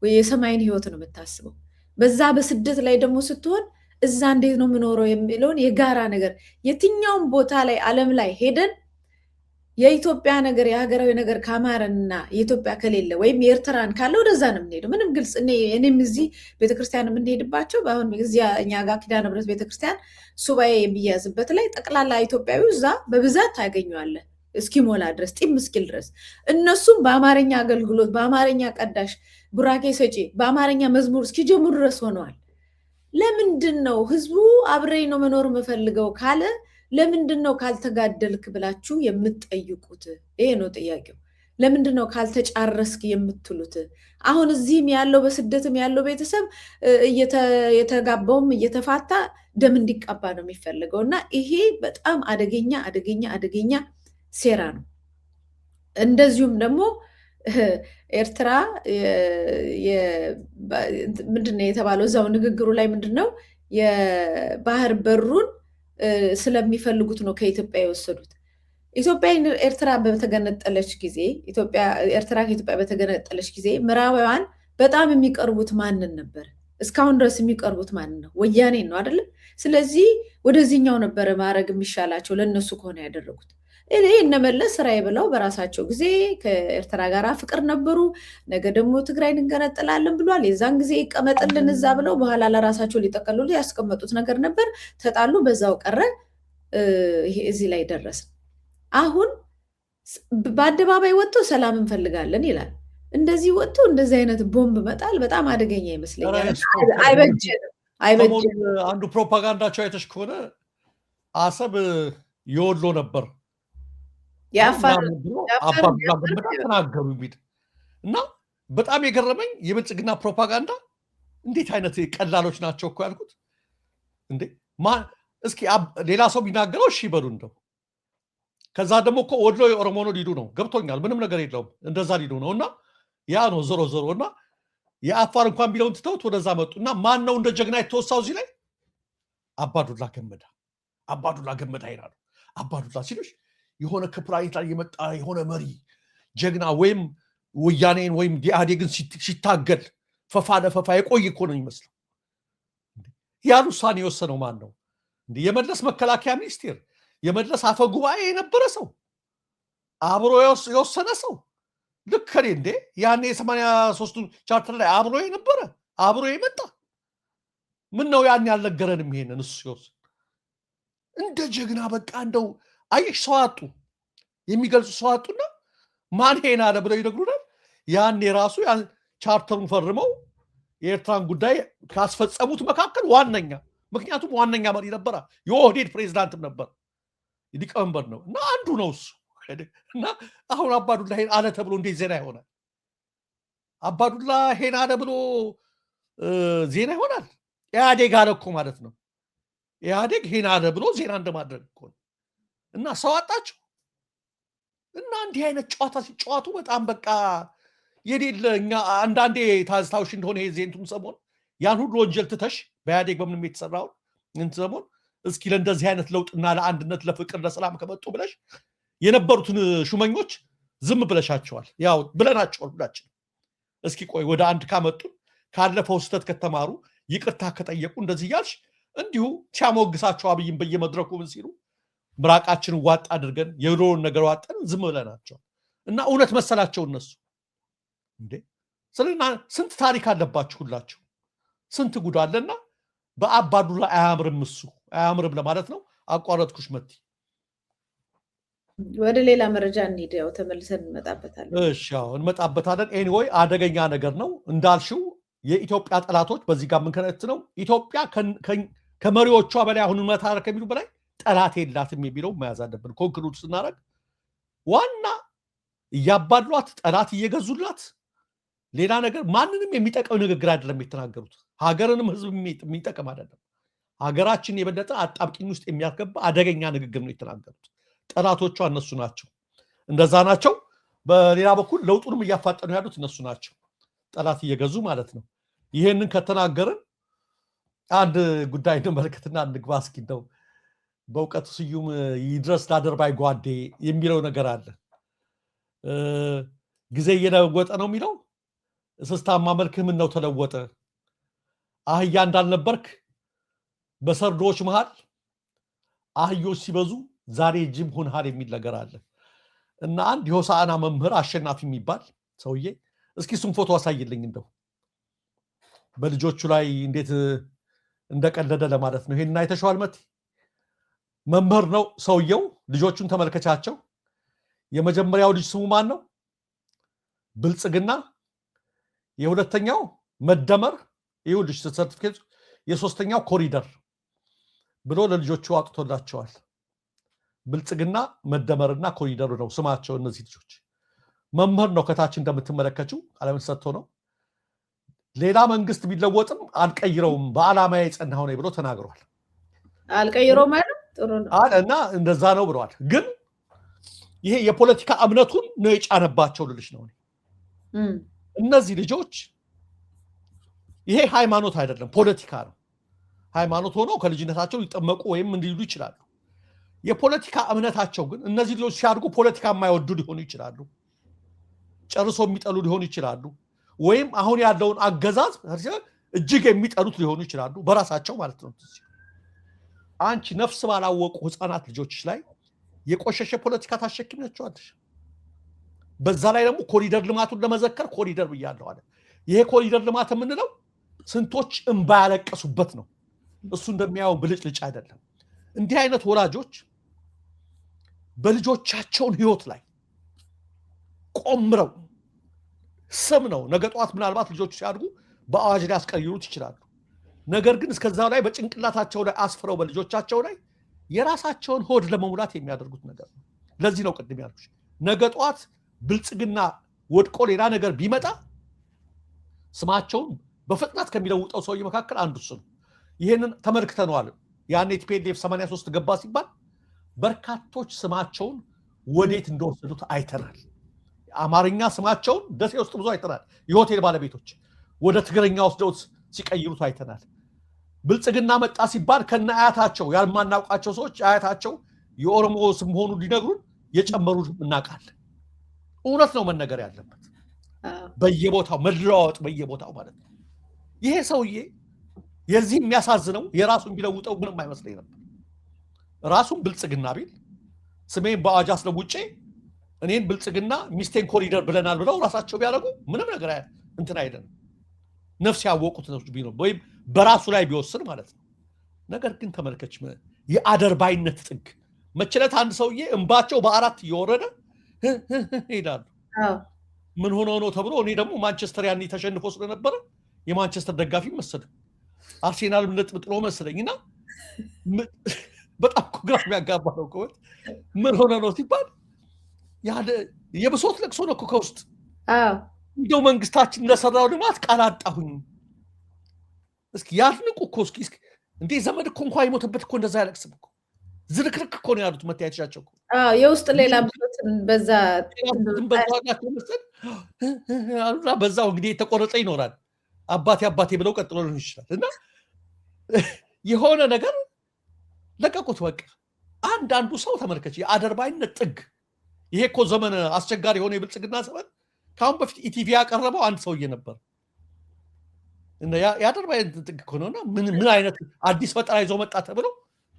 የሰማይን ህይወት ነው የምታስበው። በዛ በስደት ላይ ደግሞ ስትሆን እዛ እንዴት ነው የምኖረው የሚለውን የጋራ ነገር የትኛውም ቦታ ላይ ዓለም ላይ ሄደን የኢትዮጵያ ነገር የሀገራዊ ነገር ካማረንና የኢትዮጵያ ከሌለ ወይም የኤርትራን ካለ ወደዛ ነው የምንሄደው። ምንም ግልጽ እኔም እዚህ ቤተክርስቲያን የምንሄድባቸው በአሁን እዚያ እኛ ጋር ኪዳነ ምሕረት ቤተክርስቲያን ሱባኤ የሚያዝበት ላይ ጠቅላላ ኢትዮጵያዊ እዛ በብዛት ታገኘዋለህ እስኪሞላ ድረስ ጢም እስኪል ድረስ። እነሱም በአማርኛ አገልግሎት በአማርኛ ቀዳሽ ቡራኬ ሰጪ በአማርኛ መዝሙር እስኪጀምሩ ድረስ ሆነዋል። ለምንድን ነው ህዝቡ አብረኝ ነው መኖር የምፈልገው ካለ ለምንድን ነው ካልተጋደልክ ብላችሁ የምትጠይቁት? ይሄ ነው ጥያቄው። ለምንድነው ካልተጫረስክ የምትሉት? አሁን እዚህም ያለው በስደትም ያለው ቤተሰብ የተጋባውም እየተፋታ ደም እንዲቀባ ነው የሚፈልገው እና ይሄ በጣም አደገኛ አደገኛ አደገኛ ሴራ ነው። እንደዚሁም ደግሞ ኤርትራ ምንድነው የተባለው እዛው ንግግሩ ላይ ምንድነው የባህር በሩን ስለሚፈልጉት ነው ከኢትዮጵያ የወሰዱት። ኢትዮጵያ ኤርትራ በተገነጠለች ጊዜ ኤርትራ ከኢትዮጵያ በተገነጠለች ጊዜ ምዕራባውያን በጣም የሚቀርቡት ማንን ነበር? እስካሁን ድረስ የሚቀርቡት ማንን ነው? ወያኔን ነው አይደለም? ስለዚህ ወደዚህኛው ነበረ ማድረግ የሚሻላቸው ለነሱ ከሆነ ያደረጉት። እኔ እነመለስ ስራዬ ብለው በራሳቸው ጊዜ ከኤርትራ ጋር ፍቅር ነበሩ። ነገ ደግሞ ትግራይ እንገነጥላለን ብሏል። የዛን ጊዜ ይቀመጥልን እዛ ብለው በኋላ ለራሳቸው ሊጠቀልሉ ያስቀመጡት ነገር ነበር። ተጣሉ፣ በዛው ቀረ። እዚህ ላይ ደረስ። አሁን በአደባባይ ወጥቶ ሰላም እንፈልጋለን ይላል። እንደዚህ ወጥቶ እንደዚህ አይነት ቦምብ መጣል በጣም አደገኛ ይመስለኛል። አይበጀንም። አንዱ ፕሮፓጋንዳቸው አይተሽ ከሆነ አሰብ የወሎ ነበር የአፋር ተናገሩ የሚል እና በጣም የገረመኝ የብልጽግና ፕሮፓጋንዳ እንዴት አይነት ቀላሎች ናቸው እኮ ያልኩት። እንዴ እስኪ ሌላ ሰው ቢናገረው እሺ ይበሉ እንደው። ከዛ ደግሞ እኮ ወሎ የኦሮሞ ነው ሊሉ ነው። ገብቶኛል፣ ምንም ነገር የለውም እንደዛ ሊሉ ነው። እና ያ ነው ዞሮ ዞሮ እና የአፋር እንኳን ቢለውን ትተውት ወደዛ መጡ እና ማን ነው እንደ ጀግና የተወሳው እዚህ ላይ? አባዱላ ገመዳ ይላሉ። አባዱላ ሲሉሽ የሆነ ከፕላኔት ላይ የመጣ የሆነ መሪ ጀግና ወይም ወያኔን ወይም ኢህአዴግን ሲታገል ፈፋ ለፈፋ የቆየ እኮ ነው የሚመስለው። ያን ውሳኔ የወሰነው ማን ነው? የመለስ መከላከያ ሚኒስቴር፣ የመለስ አፈ ጉባኤ የነበረ ሰው፣ አብሮ የወሰነ ሰው ልክ እኔ እንዴ ያኔ የ83ቱ ቻርተር ላይ አብሮ የነበረ አብሮ የመጣ ምን ነው ያን ያልነገረንም? ይሄንን እሱ ሲወስን እንደ ጀግና በቃ እንደው አይሽ ሰው አጡ፣ የሚገልጹ ሰው አጡና ማን ሄና አለ ብለው ይነግሩናል። ያኔ ራሱ ያን ቻርተሩን ፈርመው የኤርትራን ጉዳይ ካስፈጸሙት መካከል ዋነኛ፣ ምክንያቱም ዋነኛ መሪ ነበራ፣ የኦህዴድ ፕሬዝዳንትም ነበር፣ ሊቀመንበር ነው እና አንዱ ነው እሱ። እና አሁን አባዱላ ሄን አለ ተብሎ እንዴት ዜና ይሆናል? አባዱላ ሄን አለ ብሎ ዜና ይሆናል? ኢህአዴግ አለ እኮ ማለት ነው። ኢህአዴግ ሄን አለ ብሎ ዜና እንደማድረግ እኮ ነው። እና ሰው አጣቸው እና እንዲህ አይነት ጨዋታ ሲጨዋቱ በጣም በቃ የሌለ እኛ አንዳንዴ ታዝታውሽ እንደሆነ ይሄ ዜንቱም ሰሞን ያን ሁሉ ወንጀል ትተሽ በኢህአዴግ በምንም የተሰራውን እንትን ሰሞን እስኪ ለእንደዚህ አይነት ለውጥና ለአንድነት ለፍቅር ለሰላም ከመጡ ብለሽ የነበሩትን ሹመኞች ዝም ብለሻቸዋል። ያው ብለናቸዋል ሁላችን። እስኪ ቆይ ወደ አንድ ካመጡን ካለፈው ስህተት ከተማሩ ይቅርታ ከጠየቁ እንደዚህ እያልሽ እንዲሁ ሲያሞግሳቸው አብይን በየመድረኩ ምን ሲሉ ምራቃችንን ዋጥ አድርገን የድሮውን ነገር ዋጠን ዝም ብለናቸዋል። እና እውነት መሰላቸው እነሱ እንዴ? ስለና ስንት ታሪክ አለባችሁ ሁላችሁ፣ ስንት ጉድ አለና በአባዱላ አያምርም፣ እሱ አያምርም ለማለት ነው። አቋረጥኩሽ መቲ። ወደ ሌላ መረጃ እንሂድ፣ ያው ተመልሰን እንመጣበታለን። እሺ አዎ እንመጣበታለን። ኤኒዌይ አደገኛ ነገር ነው እንዳልሽው። የኢትዮጵያ ጠላቶች በዚህ ጋር ምን ከነት ነው ኢትዮጵያ ከመሪዎቿ በላይ አሁን መታረክ ከሚሉ በላይ ጠላት የላትም የሚለው መያዝ አለብን። ኮንክሉድ ስናደርግ ዋና እያባሏት ጠላት እየገዙላት ሌላ ነገር ማንንም የሚጠቅም ንግግር አይደለም የተናገሩት። ሀገርንም ህዝብ የሚጠቅም አይደለም። ሀገራችን የበለጠ አጣብቂኝ ውስጥ የሚያስገባ አደገኛ ንግግር ነው የተናገሩት። ጠላቶቿ እነሱ ናቸው፣ እንደዛ ናቸው። በሌላ በኩል ለውጡንም እያፋጠኑ ያሉት እነሱ ናቸው፣ ጠላት እየገዙ ማለት ነው። ይሄንን ከተናገርን አንድ ጉዳይ እንመልከትና እንግባ እስኪ። እንደው በእውቀቱ ስዩም ይድረስ ላደርባይ ጓዴ የሚለው ነገር አለ። ጊዜ እየለወጠ ነው የሚለው። እስስታማ መልክህ ምን ነው ተለወጠ? አህያ እንዳልነበርክ በሰርዶች መሃል አህዮች ሲበዙ ዛሬ ጅብ ሆንሃል የሚል ነገር አለ እና አንድ የሆሳዕና መምህር አሸናፊ የሚባል ሰውዬ እስኪ እሱን ፎቶ አሳይልኝ እንደው በልጆቹ ላይ እንዴት እንደቀለደ ለማለት ነው። ይሄን አይተሽዋል መቲ? መምህር ነው ሰውየው። ልጆቹን ተመልከቻቸው። የመጀመሪያው ልጅ ስሙ ማን ነው? ብልጽግና። የሁለተኛው መደመር፣ ይኸው ልጅ ሰርቲፊኬት። የሶስተኛው ኮሪደር ብሎ ለልጆቹ አውጥቶላቸዋል። ብልጽግና መደመርና ኮሪደር ነው ስማቸው እነዚህ ልጆች። መምህር ነው ከታች እንደምትመለከቱው ቀለም ሰጥቶ ነው። ሌላ መንግስት ቢለወጥም አልቀይረውም በዓላማ የጸናው ነው ብሎ ተናግሯል። አልቀይረውም ማለት ጥሩ ነው እና እንደዛ ነው ብለዋል። ግን ይሄ የፖለቲካ እምነቱን ነው የጫነባቸው ልልሽ ነው። እነዚህ ልጆች ይሄ ሃይማኖት አይደለም ፖለቲካ ነው። ሃይማኖት ሆኖ ከልጅነታቸው ሊጠመቁ ወይም እንዲሉ ይችላሉ። የፖለቲካ እምነታቸው ግን እነዚህ ልጆች ሲያድጉ ፖለቲካ የማይወዱ ሊሆኑ ይችላሉ፣ ጨርሶ የሚጠሉ ሊሆኑ ይችላሉ፣ ወይም አሁን ያለውን አገዛዝ እጅግ የሚጠሉት ሊሆኑ ይችላሉ፣ በራሳቸው ማለት ነው። አንቺ ነፍስ ባላወቁ ህፃናት ልጆች ላይ የቆሸሸ ፖለቲካ ታሸክሚያቸዋለሽ። በዛ ላይ ደግሞ ኮሪደር ልማቱን ለመዘከር ኮሪደር ብያለሁ አለ። ይሄ ኮሪደር ልማት የምንለው ስንቶች እንባ ያለቀሱበት ነው። እሱ እንደሚያየው ብልጭልጭ አይደለም። እንዲህ አይነት ወላጆች በልጆቻቸውን ህይወት ላይ ቆምረው ስም ነው ነገ ጠዋት ምናልባት ልጆቹ ሲያድጉ በአዋጅ ላይ ያስቀይሩት ይችላሉ። ነገር ግን እስከዛው ላይ በጭንቅላታቸው ላይ አስፍረው በልጆቻቸው ላይ የራሳቸውን ሆድ ለመሙላት የሚያደርጉት ነገር ነው። ለዚህ ነው ቅድም ያልኩሽ ነገ ጠዋት ብልጽግና ወድቆ ሌላ ነገር ቢመጣ ስማቸውን በፍጥነት ከሚለውጠው ሰውዬ መካከል አንዱ እሱ ነው። ይሄንን ተመልክተነዋል። ያኔ ቲፒኤልኤፍ 83 ገባ ሲባል በርካቶች ስማቸውን ወዴት እንደወሰዱት አይተናል። አማርኛ ስማቸውን ደሴ ውስጥ ብዙ አይተናል። የሆቴል ባለቤቶች ወደ ትግርኛ ወስደውት ሲቀይሩት አይተናል። ብልጽግና መጣ ሲባል ከነ አያታቸው ያልማናውቃቸው ሰዎች አያታቸው የኦሮሞ ስም ሆኑ ሊነግሩን የጨመሩ እናውቃለን። እውነት ነው መነገር ያለበት። በየቦታው መለዋወጥ በየቦታው ማለት ነው። ይሄ ሰውዬ የዚህ የሚያሳዝነው የራሱን ቢለውጠው ምንም አይመስለኝ ነበር። ራሱን ብልጽግና ቢል ስሜን በአዋጅ አስለውጬ እኔን ብልጽግና ሚስቴን ኮሪደር ብለናል ብለው ራሳቸው ቢያደርጉ ምንም ነገር እንትን አይደለም። ነፍስ ያወቁት ነው ቢኖር ወይም በራሱ ላይ ቢወስን ማለት ነው። ነገር ግን ተመልከች የአደርባይነት ጥግ መችለት አንድ ሰውዬ እንባቸው በአራት እየወረደ ይላሉ። ምን ሆኖ ነው ተብሎ እኔ ደግሞ ማንቸስተር ያኔ ተሸንፎ ስለነበረ የማንቸስተር ደጋፊ መሰለኝ አርሴናል ነጥብ ጥሎ መሰለኝና በጣም ግራ የሚያጋባ ነው። ምን ሆነ ነው ሲባል የብሶት ለቅሶ ነው ከውስጥ እንደው መንግስታችን ለሰራው ልማት ቃል አጣሁኝ። እስኪ ያድንቁ እኮ እስኪ እንዴ ዘመድ እኮ እንኳን የሞተበት እኮ እንደዛ ያለቅስም እኮ ዝርክርክ እኮ ነው ያሉት መታየቻቸው እኮ የውስጥ ሌላ ብሶትን በዛ በዛው እንግዲህ የተቆረጠ ይኖራል። አባቴ ብለው ቀጥሎ ሊሆን ይችላል። እና የሆነ ነገር ለቀቁት በቃ። አንዳንዱ ሰው ተመልከች የአደርባይነት ጥግ። ይሄ እኮ ዘመን አስቸጋሪ የሆነ የብልጽግና ዘመን ካሁን በፊት ኢቲቪ ያቀረበው አንድ ሰውዬ ነበር እና የአደርባይነት ጥግ እኮ ነውና ምን አይነት አዲስ ፈጠራ ይዞ መጣ ተብሎ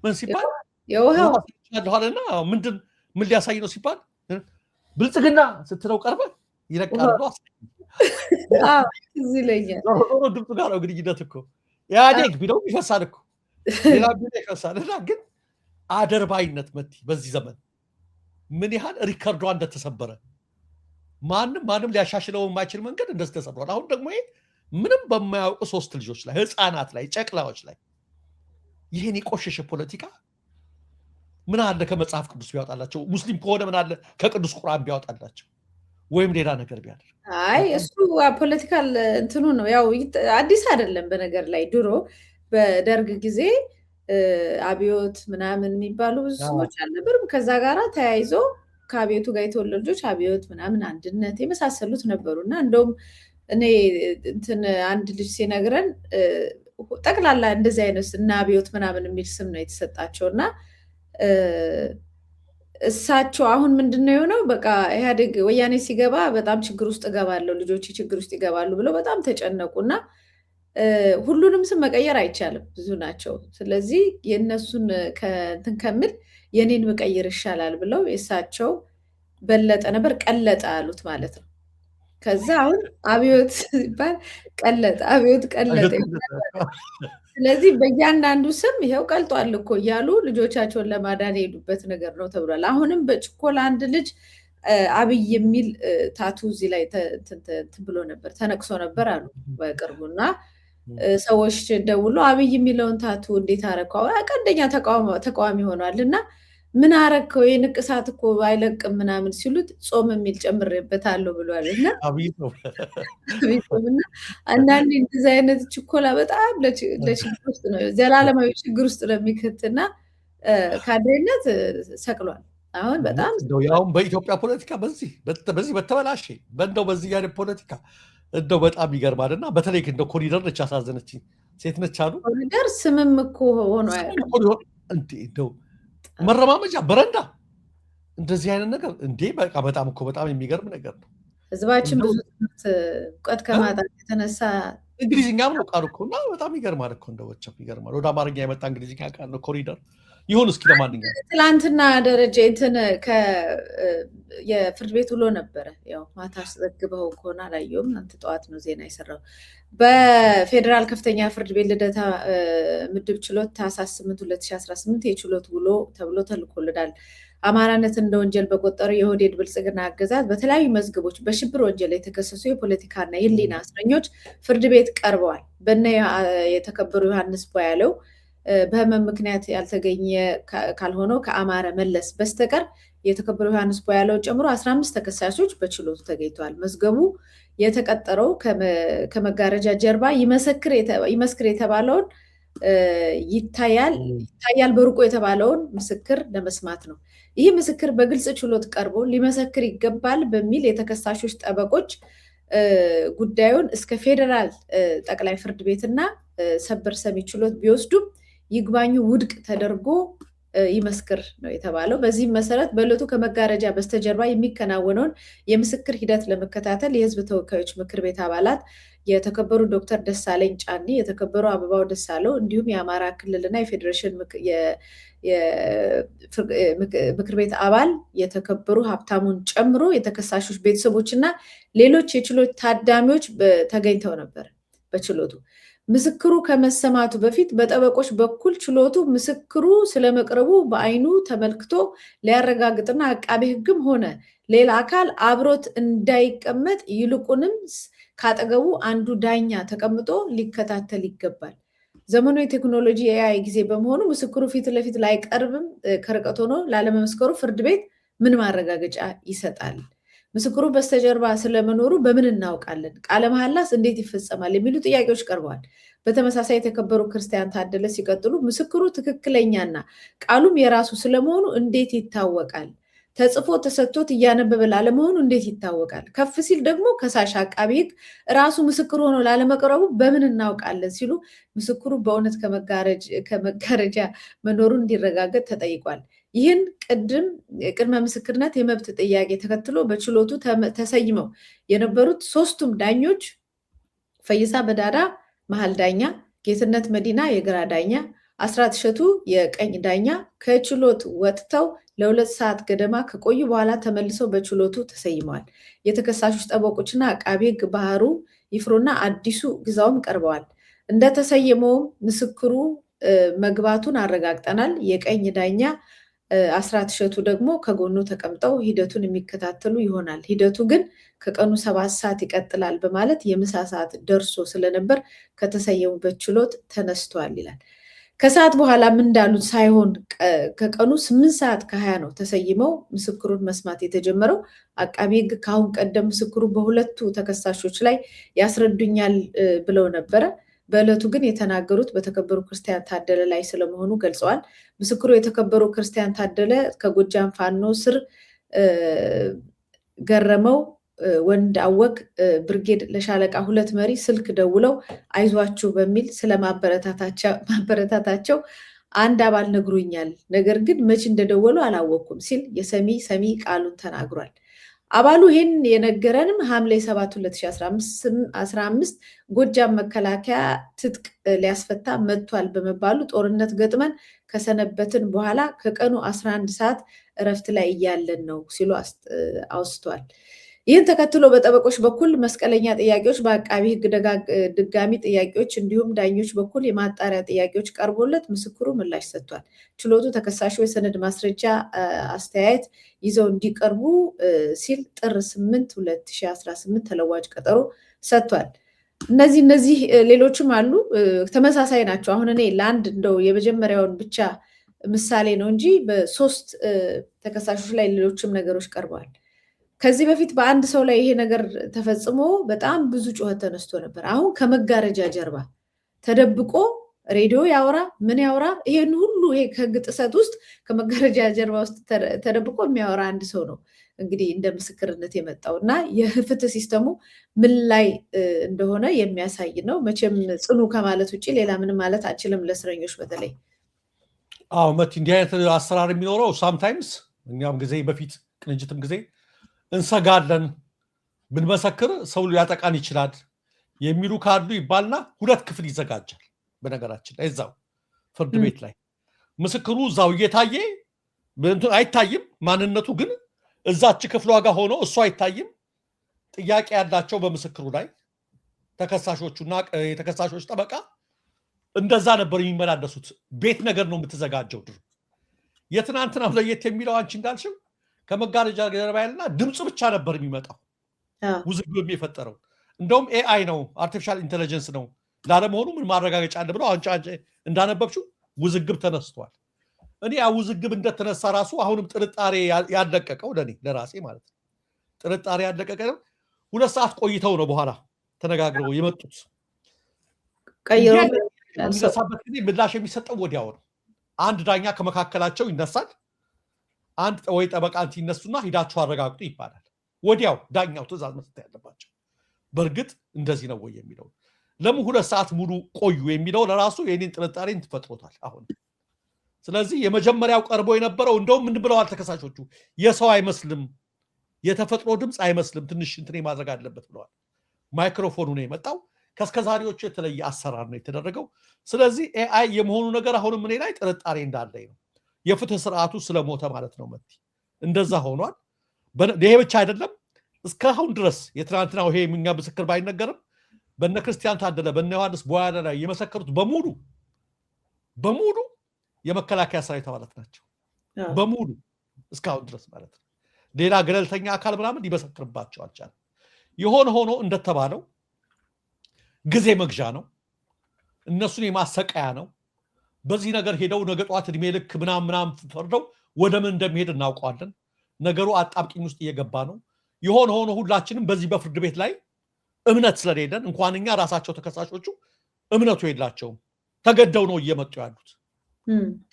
ምን ሲባል የውሃው ያለና ምን ሊያሳይ ነው ሲባል ብልጽግና ስትለው ቀርበ ይለቃሉ። እዚህ ለኛል ዶሮ ድምፁ ጋር ነው ግንኙነት እኮ ያዴግ ቢለው ይፈሳል እኮ ሌላ ቢለው ይፈሳል። እና ግን አደርባይነት መቲ በዚህ ዘመን ምን ያህል ሪከርዷ እንደተሰበረ ማንም ሊያሻሽለው የማይችል መንገድ እንደዚህ ተሰብሯል። አሁን ደግሞ ምንም በማያውቁ 3 ልጆች ላይ ህፃናት ላይ ጨቅላዎች ላይ ይሄን የቆሸሸ ፖለቲካ ምን አለ ከመጽሐፍ ቅዱስ ቢያወጣላቸው? ሙስሊም ከሆነ ምን አለ ከቅዱስ ቁርአን ቢያወጣላቸው? ወይም ሌላ ነገር ቢያደርግ? አይ እሱ ፖለቲካል እንትኑ ነው። ያው አዲስ አይደለም። በነገር ላይ ድሮ በደርግ ጊዜ አብዮት ምናምን የሚባሉ ብዙ ስሞች አልነበርም። ከዛ ጋራ ተያይዞ ከአብዮቱ ጋር የተወለዱ ልጆች አብዮት ምናምን አንድነት የመሳሰሉት ነበሩና እንደውም እኔ እንትን አንድ ልጅ ሲነግረን ጠቅላላ እንደዚህ አይነት እና አብዮት ምናምን የሚል ስም ነው የተሰጣቸውና እሳቸው አሁን ምንድነው የሆነው? በቃ ኢህአዴግ ወያኔ ሲገባ በጣም ችግር ውስጥ እገባለሁ ልጆች ችግር ውስጥ ይገባሉ ብለው በጣም ተጨነቁና ሁሉንም ስም መቀየር አይቻልም፣ ብዙ ናቸው። ስለዚህ የእነሱን ከእንትን ከምል የኔን መቀየር ይሻላል ብለው የእሳቸው በለጠ ነበር ቀለጠ አሉት ማለት ነው። ከዛ አሁን አብዮት ሲባል ቀለጠ፣ አብዮት ቀለጠ። ስለዚህ በእያንዳንዱ ስም ይሄው ቀልጧል እኮ እያሉ ልጆቻቸውን ለማዳን የሄዱበት ነገር ነው ተብሏል። አሁንም በችኮላ አንድ ልጅ አብይ የሚል ታቱ እዚህ ላይ ብሎ ነበር ተነቅሶ ነበር አሉ በቅርቡ። እና ሰዎች ደውሎ አብይ የሚለውን ታቱ እንዴት አረከው? ቀንደኛ ተቃዋሚ ሆኗል እና ምን አረከው የንቅሳት እኮ አይለቅም ምናምን ሲሉት ጾም የሚል ጨምሬበታለሁ ብሏል። እና እና አንዳንዴ እንደዚህ አይነት ችኮላ በጣም ለችግር ውስጥ ነው ዘላለማዊ ችግር ውስጥ ነው የሚከትና ካድሬነት ሰቅሏል። አሁን በጣም ያውም በኢትዮጵያ ፖለቲካ በዚህ በተበላሸ በዚህ አይነት ፖለቲካ እንደው በጣም ይገርማል። እና በተለይ እንደው ኮሪደር ነች ያሳዘነችኝ ሴት ነች አሉ። ኮሪደር ስምም እኮ ሆኖ እንደው መረማመጃ በረንዳ እንደዚህ አይነት ነገር እንዴ! በቃ በጣም የሚገርም ነገር ነው። ህዝባችን ብዙ ትምህርት እውቀት ከማጣት የተነሳ እንግሊዝኛም ነው ቃሉ እኮ እና በጣም ይገርማል እኮ እንደው ይገርማል። ወደ አማርኛ የመጣ እንግሊዝኛ ቃል ነው ኮሪደር ይሁን። እስኪ ለማንኛውም ትላንትና ደረጃ እንትን የፍርድ ቤት ውሎ ነበረ። ያው ማታ ዘግበው ከሆነ አላየሁም። አንተ ጠዋት ነው ዜና የሰራው። በፌዴራል ከፍተኛ ፍርድ ቤት ልደታ ምድብ ችሎት ታህሳስ 8 2018 የችሎት ውሎ ተብሎ ተልኮልናል። አማራነት እንደ ወንጀል በቆጠረው የኦህዴድ ብልጽግና አገዛዝ በተለያዩ መዝገቦች በሽብር ወንጀል የተከሰሱ የፖለቲካና የህሊና እስረኞች ፍርድ ቤት ቀርበዋል። በእነ የተከበሩ ዮሐንስ ቧያለው በህመም ምክንያት ያልተገኘ ካልሆነው ከአማረ መለስ በስተቀር የተከበሩ ዮሐንስ ቧያለው ጨምሮ 15 ተከሳሾች በችሎቱ ተገኝተዋል። መዝገቡ የተቀጠረው ከመጋረጃ ጀርባ ይመስክር የተባለውን ይታያል በሩቆ የተባለውን ምስክር ለመስማት ነው። ይህ ምስክር በግልጽ ችሎት ቀርቦ ሊመሰክር ይገባል በሚል የተከሳሾች ጠበቆች ጉዳዩን እስከ ፌዴራል ጠቅላይ ፍርድ ቤትና ሰበር ሰሚ ችሎት ቢወስዱም ይግባኙ ውድቅ ተደርጎ ይመስክር ነው የተባለው። በዚህም መሰረት በዕለቱ ከመጋረጃ በስተጀርባ የሚከናወነውን የምስክር ሂደት ለመከታተል የህዝብ ተወካዮች ምክር ቤት አባላት የተከበሩ ዶክተር ደሳለኝ ጫኔ፣ የተከበሩ አበባው ደሳለው እንዲሁም የአማራ ክልልና የፌዴሬሽን ምክር ቤት አባል የተከበሩ ሀብታሙን ጨምሮ የተከሳሾች ቤተሰቦችና ሌሎች የችሎት ታዳሚዎች ተገኝተው ነበር። በችሎቱ ምስክሩ ከመሰማቱ በፊት በጠበቆች በኩል ችሎቱ ምስክሩ ስለመቅረቡ በአይኑ ተመልክቶ ሊያረጋግጥና አቃቤ ሕግም ሆነ ሌላ አካል አብሮት እንዳይቀመጥ ይልቁንም ካጠገቡ አንዱ ዳኛ ተቀምጦ ሊከታተል ይገባል። ዘመኑ የቴክኖሎጂ የአይ ጊዜ በመሆኑ ምስክሩ ፊት ለፊት ላይቀርብም ከርቀት ሆኖ ላለመመስከሩ ፍርድ ቤት ምን ማረጋገጫ ይሰጣል? ምስክሩ በስተጀርባ ስለመኖሩ በምን እናውቃለን? ቃለ መሐላስ እንዴት ይፈጸማል? የሚሉ ጥያቄዎች ቀርበዋል። በተመሳሳይ የተከበሩ ክርስቲያን ታደለ ሲቀጥሉ ምስክሩ ትክክለኛና ቃሉም የራሱ ስለመሆኑ እንዴት ይታወቃል? ተጽፎ ተሰጥቶት እያነበበ ላለመሆኑ እንዴት ይታወቃል? ከፍ ሲል ደግሞ ከሳሽ አቃቤ ሕግ ራሱ ምስክር ሆኖ ላለመቅረቡ በምን እናውቃለን? ሲሉ ምስክሩ በእውነት ከመጋረጃ መኖሩን እንዲረጋገጥ ተጠይቋል። ይህን ቅድመ ምስክርነት የመብት ጥያቄ ተከትሎ በችሎቱ ተሰይመው የነበሩት ሶስቱም ዳኞች ፈይሳ በዳዳ መሀል ዳኛ፣ ጌትነት መዲና የግራ ዳኛ፣ አስራት እሸቱ የቀኝ ዳኛ ከችሎት ወጥተው ለ2 ሰዓት ገደማ ከቆዩ በኋላ ተመልሰው በችሎቱ ተሰይመዋል። የተከሳሾች ጠበቆችና አቃቤ ሕግ ባህሩ ይፍሩና አዲሱ ግዛውም ቀርበዋል። እንደተሰየመውም ምስክሩ መግባቱን አረጋግጠናል። የቀኝ ዳኛ አስራት እሸቱ ደግሞ ከጎኑ ተቀምጠው ሂደቱን የሚከታተሉ ይሆናል። ሂደቱ ግን ከቀኑ 7 ሰዓት ይቀጥላል በማለት የምሳ ሰዓት ደርሶ ስለነበር ከተሰየሙበት ችሎት ተነስተዋል ይላል። ከሰዓት በኋላ ምን እንዳሉት ሳይሆን ከቀኑ 8 ሰዓት ከ20 ነው ተሰይመው ምስክሩን መስማት የተጀመረው። አቃቤ ሕግ ከአሁን ቀደም ምስክሩ በሁለቱ ተከሳሾች ላይ ያስረዱኛል ብለው ነበረ። በዕለቱ ግን የተናገሩት በተከበሩ ክርስቲያን ታደለ ላይ ስለመሆኑ ገልጸዋል። ምስክሩ የተከበሩ ክርስቲያን ታደለ ከጎጃም ፋኖ ስር ገረመው ወንድ አወቅ ብርጌድ ለሻለቃ 2 መሪ ስልክ ደውለው አይዟችሁ በሚል ስለማበረታታቸው አንድ አባል ነግሮኛል፣ ነገር ግን መች እንደደወሉ አላወቅኩም ሲል የሰሚ ቃሉን ተናግሯል። አባሉ ይህን የነገረንም ሐምሌ 7 2015 ጎጃም መከላከያ ትጥቅ ሊያስፈታ መጥቷል በመባሉ ጦርነት ገጥመን ከሰነበትን በኋላ ከቀኑ 11 ሰዓት እረፍት ላይ እያለን ነው ሲሉ አውስቷል። ይህን ተከትሎ በጠበቆች በኩል መስቀለኛ ጥያቄዎች፣ በአቃቢ ሕግ ድጋሚ ጥያቄዎች እንዲሁም ዳኞች በኩል የማጣሪያ ጥያቄዎች ቀርቦለት ምስክሩ ምላሽ ሰጥቷል። ችሎቱ ተከሳሹ የሰነድ ማስረጃ አስተያየት ይዘው እንዲቀርቡ ሲል ጥር 8 2018 ተለዋጭ ቀጠሮ ሰጥቷል። እነዚህ ሌሎችም አሉ፣ ተመሳሳይ ናቸው። አሁን እኔ ለአንድ እንደው የመጀመሪያውን ብቻ ምሳሌ ነው እንጂ በ3 ተከሳሾች ላይ ሌሎችም ነገሮች ቀርበዋል። ከዚህ በፊት በአንድ ሰው ላይ ይሄ ነገር ተፈጽሞ በጣም ብዙ ጩኸት ተነስቶ ነበር። አሁን ከመጋረጃ ጀርባ ተደብቆ ሬዲዮ ያወራ ምን ያወራ ይሄን ሁሉ ይሄ ከህግ ጥሰት ውስጥ ከመጋረጃ ጀርባ ውስጥ ተደብቆ የሚያወራ አንድ ሰው ነው እንግዲህ እንደ ምስክርነት የመጣው እና የፍትህ ሲስተሙ ምን ላይ እንደሆነ የሚያሳይ ነው። መቼም ጽኑ ከማለት ውጭ ሌላ ምንም ማለት አችልም ለእስረኞች በተለይ። አዎ መት እንዲህ አይነት አሰራር የሚኖረው ሳምታይምስ እኛም ጊዜ በፊት ቅንጅትም ጊዜ እንሰጋለን ብንመሰክር ሰው ሊያጠቃን ይችላል የሚሉ ካሉ ይባልና 2 ክፍል ይዘጋጃል። በነገራችን ላይ እዛው ፍርድ ቤት ላይ ምስክሩ እዛው እየታየ አይታይም፣ ማንነቱ ግን እዛች ክፍሏ ጋር ሆኖ እሱ አይታይም። ጥያቄ ያላቸው በምስክሩ ላይ ተከሳሾቹና የተከሳሾች ጠበቃ እንደዛ ነበር የሚመላለሱት። ቤት ነገር ነው የምትዘጋጀው። ድሮ የትናንትናው ለየት የሚለው አንቺ እንዳልሽው ከመጋረጃ ጀርባ ያለና ድምፅ ብቻ ነበር የሚመጣው ውዝግብ የፈጠረው። እንደውም ኤአይ ነው አርቲፊሻል ኢንቴሊጀንስ ነው ላለመሆኑ ምን ማረጋገጫ አለ ብለው አንቺ እንዳነበብሽው ውዝግብ ተነስቷል። እኔ ያ ውዝግብ እንደተነሳ ራሱ አሁንም ጥርጣሬ ያለቀቀው ለራሴ ማለት ነው። ጥርጣሬ ያለቀቀ 2 ሰዓት ቆይተው ነው በኋላ ተነጋግረው የመጡት። የሚነሳበት ጊዜ ምላሽ የሚሰጠው ወዲያው ነው። አንድ ዳኛ ከመካከላቸው ይነሳል። አንድ ወይ ጠበቃ ይነሱና ሂዳችሁ አረጋግጡ ይባላል። ወዲያው ዳኛው ትዕዛዝ መስጠት ያለባቸው በእርግጥ እንደዚህ ነው ወይ የሚለው። ለምን 2 ሰዓት ሙሉ ቆዩ የሚለው ለራሱ የኔን ጥርጣሬን ትፈጥሮታል አሁን። ስለዚህ የመጀመሪያው ቀርቦ የነበረው እንደውም ምን ብለዋል ተከሳሾቹ? የሰው አይመስልም፣ የተፈጥሮ ድምፅ አይመስልም፣ ትንሽ እንትኔ ማድረግ አለበት ብለዋል። ማይክሮፎኑ ነው የመጣው። ከስከዛሬዎቹ የተለየ አሰራር ነው የተደረገው። ስለዚህ ኤአይ የመሆኑ ነገር አሁንም እኔ ላይ ጥርጣሬ እንዳለኝ ነው። የፍትህ ስርዓቱ ስለሞተ ማለት ነው መቲ እንደዛ ሆኗል። ይሄ ብቻ አይደለም። እስካሁን ድረስ የትናንትናው ይሄ የኛ ምስክር ባይነገርም በነ ክርስቲያን ታደለ በነ ዮሐንስ ቦያለ ላይ የመሰከሩት በሙሉ የመከላከያ ሰራዊት አባላት ናቸው። በሙሉ እስካሁን ድረስ ማለት ነው። ሌላ ገለልተኛ አካል ምናምን ሊመሰክርባቸው አልቻለም። የሆነ ሆኖ እንደተባለው ጊዜ መግዣ ነው፣ እነሱን የማሰቃያ ነው። በዚህ ነገር ሄደው ነገ ጠዋት እድሜ ልክ ምናምን ፈርደው ወደ ምን እንደሚሄድ እናውቀዋለን። ነገሩ አጣብቂኝ ውስጥ እየገባ ነው። የሆነ ሆኖ ሁላችንም በዚህ በፍርድ ቤት ላይ እምነት ስለሌለን እንኳን እኛ ራሳቸው ተከሳሾቹ እምነቱ የላቸውም። ተገደው ነው እየመጡ ያሉት።